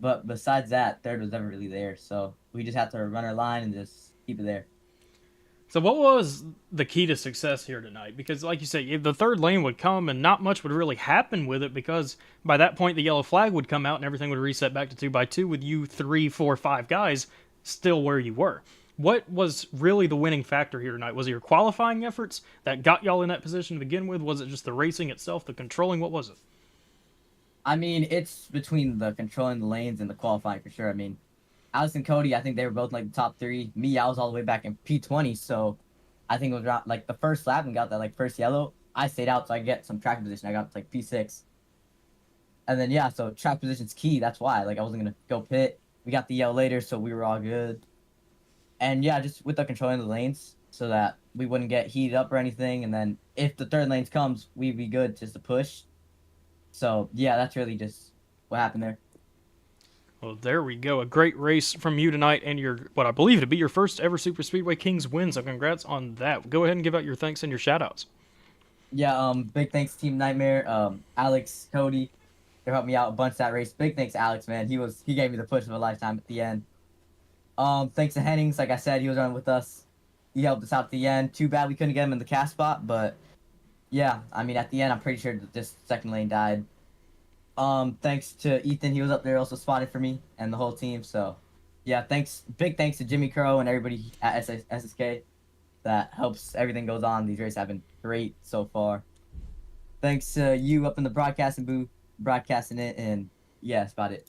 But besides that, third was never really there, so we just had to run our line and just keep it there. So what was the key to success here tonight? Because, like you say, the third lane would come and not much would really happen with it because by that point the yellow flag would come out and everything would reset back to 2x2 with you 3, 4, 5 guys still where you were. What was really the winning factor here tonight? Was it your qualifying efforts that got y'all in that position to begin with? Was it just the racing itself, the controlling? What was it? I mean, it's between the controlling the lanes and the qualifying for sure. I mean, Alex and Cody, I think they were both like the top 3. Me, I was all the way back in P20, so I think it was around, like the first lap and got that like first yellow. I stayed out so I get some track position. I got to like P6. And then, yeah, so track position's key. That's why. Like, I wasn't going to go pit. We got the yellow later, so we were all good. And, yeah, just with the controlling the lanes so that we wouldn't get heated up or anything. And then if the third lanes comes, we'd be good just to push. So, yeah, that's really just what happened there. Well, there we go. A great race from you tonight and your, what I believe to be your first ever Super Speedway Kingz win. So congrats on that. Go ahead and give out your thanks and your shout-outs. Yeah, big thanks to Team Nightmare, Alex, Cody. They helped me out a bunch that race. Big thanks to Alex, man. He gave me the push of a lifetime at the end. Thanks to Hennings, like I said, he was running with us. He helped us out at the end. Too bad we couldn't get him in the cast spot, but yeah, I mean, at the end, I'm pretty sure that this second lane died. Thanks to Ethan, he was up there also spotted for me and the whole team. So, yeah, big thanks to Jimmy Crow and everybody at SSK that helps everything goes on. These races have been great so far. Thanks to you up in the broadcasting booth, broadcasting it, and yeah, that's about it.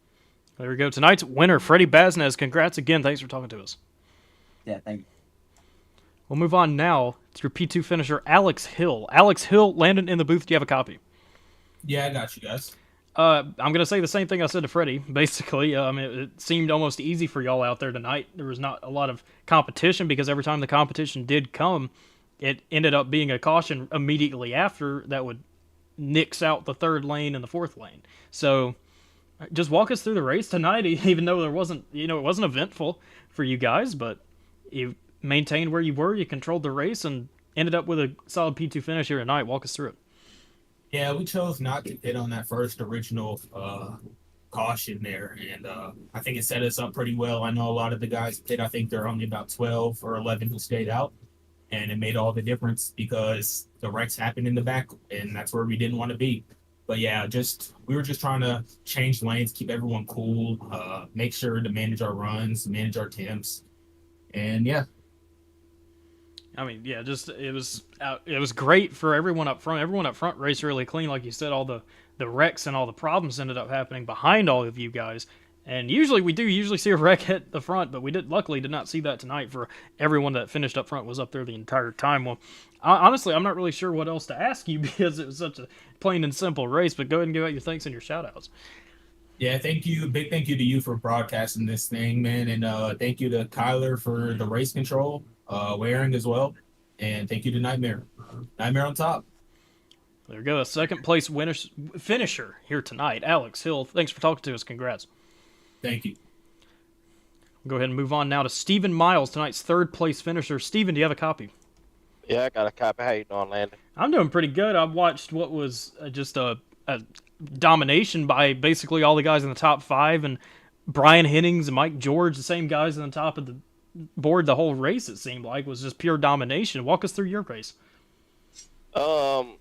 There we go. Tonight's winner, Freddie Baznez. Congrats again. Thanks for talking to us. Yeah, thank you. We'll move on now to your P2 finisher, Alex Hill. Alex Hill, Landon in the booth. Do you have a copy? Yeah, I got you guys. I'm going to say the same thing I said to Freddie, basically. I mean, it seemed almost easy for y'all out there tonight. There was not a lot of competition because every time the competition did come, it ended up being a caution immediately after that would nix out the third lane and the fourth lane. So just walk us through the race tonight, even though there wasn't, it wasn't eventful for you guys, but you maintained where you were, you controlled the race, and ended up with a solid P2 finish here tonight. Walk us through it. Yeah, we chose not to hit on that first original caution there, and I think it set us up pretty well. I know a lot of the guys did. I think there are only about 12 or 11 who stayed out, and it made all the difference because the wrecks happened in the back, and that's where we didn't want to be. But yeah, we were just trying to change lanes, keep everyone cool, make sure to manage our runs, manage our temps, and yeah. I mean, yeah, just it was great for everyone up front. Everyone up front raced really clean, like you said. All the wrecks and all the problems ended up happening behind all of you guys. And usually we do usually see a wreck hit the front, but we luckily did not see that tonight. For everyone that finished up front was up there the entire time. Well, honestly, I'm not really sure what else to ask you because it was such a plain and simple race. But go ahead and give out your thanks and your shout outs. Yeah, thank you. Big thank you to you for broadcasting this thing, man. And thank you to Kyler for the race control, wearing as well. And thank you to Nightmare. Nightmare on top. There we go. A second place finisher here tonight. Alex Hill, thanks for talking to us. Congrats. Thank you. Go ahead and move on now to Stephen Miles, tonight's third place finisher. Stephen, do you have a copy? Yeah, I got a copy. How you doing, Landon? I'm doing pretty good. I watched what was just a domination by basically all the guys in the top 5, and Brian Hennings and Mike George, the same guys on the top of the board the whole race, it seemed like, was just pure domination. Walk us through your race. I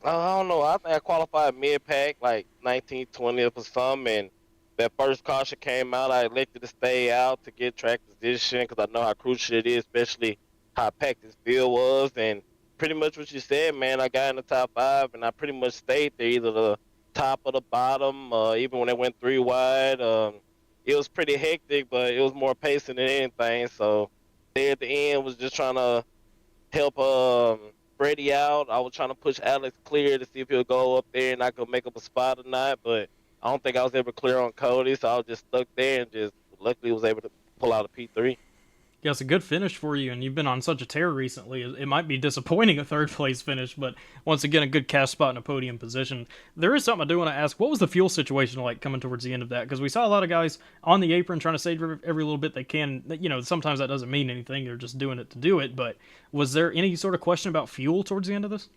don't know. I think I qualified mid-pack, like 19th, 20th or something, and that first caution came out. I elected to stay out to get track position because I know how crucial it is, especially how packed this field was. And pretty much what you said, man, I got in the top 5, and I pretty much stayed there, either the top or the bottom, even when it went 3 wide. It was pretty hectic, but it was more pacing than anything. So there at the end was just trying to help Freddie out. I was trying to push Alex clear to see if he'll go up there and I could make up a spot or not, but I don't think I was ever clear on Cody, so I was just stuck there and just luckily was able to pull out a P3. Yeah, it's a good finish for you, and you've been on such a tear recently. It might be disappointing a third-place finish, but once again, a good cash spot in a podium position. There is something I do want to ask. What was the fuel situation like coming towards the end of that? Because we saw a lot of guys on the apron trying to save every little bit they can. You know, sometimes that doesn't mean anything. They're just doing it to do it. But was there any sort of question about fuel towards the end of this?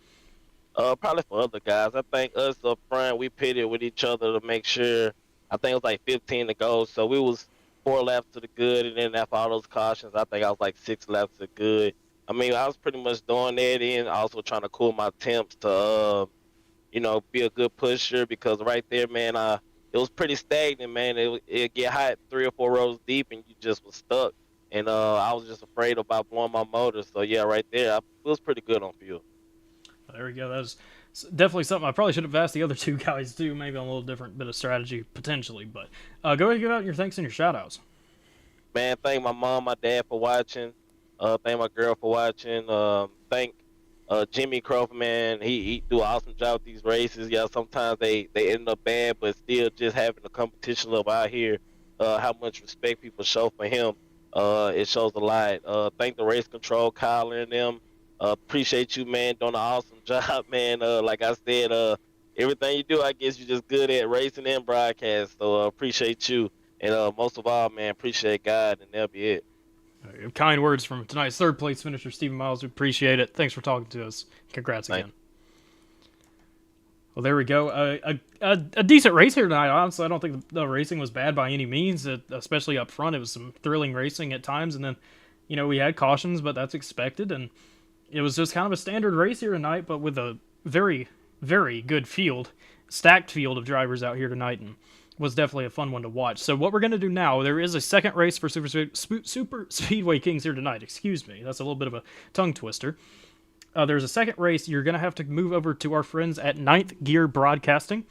Probably for other guys. I think us up front, we pitted with each other to make sure. I think it was like 15 to go, so we was 4 laps to the good, and then after all those cautions, I think I was like 6 laps to good. I mean, I was pretty much doing that and also trying to cool my temps to, be a good pusher because right there, man, it was pretty stagnant, man. It get hot 3 or 4 rows deep, and you just was stuck. And I was just afraid about blowing my motor. So, yeah, right there, I was pretty good on fuel. There we go. That was definitely something I probably should have asked the other 2 guys too, maybe on a little different bit of strategy potentially. But go ahead and give out your thanks and your shout-outs. Man, thank my mom, my dad for watching. Thank my girl for watching. Thank Jimmy Crawford, man. He do an awesome job with these races. Yeah, sometimes they end up bad, but still just having the competition level out here, how much respect people show for him, it shows a lot. Thank the race control, Kyler and them. Appreciate you, man, doing an awesome job, man. Like I said, everything you do, I guess you're just good at racing and broadcast. So appreciate you. And most of all, man, appreciate God, and that'll be it. Kind words from tonight's third-place finisher, Stephen Miles. We appreciate it. Thanks for talking to us. Congrats again. Well, there we go. A decent race here tonight. Honestly, I don't think the racing was bad by any means, especially up front. It was some thrilling racing at times, and then, we had cautions, but that's expected, and it was just kind of a standard race here tonight, but with a very, very good stacked field of drivers out here tonight, and was definitely a fun one to watch. So what we're going to do now, there is a second race for Super Speedway Kingz here tonight. Excuse me. That's a little bit of a tongue twister. There's a second race. You're going to have to move over to our friends at Ninth Gear Broadcasting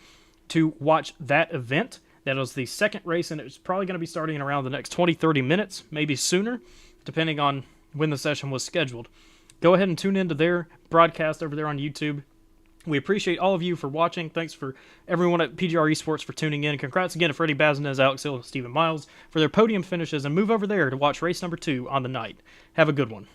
to watch that event. That was the second race, and it's probably going to be starting in around the next 20-30 minutes, maybe sooner, depending on when the session was scheduled. Go ahead and tune into their broadcast over there on YouTube. We appreciate all of you for watching. Thanks for everyone at PGR eSports for tuning in. Congrats again to Freddie Bazinez, Alex Hill, and Stephen Miles for their podium finishes. And move over there to watch race number 2 on the night. Have a good one.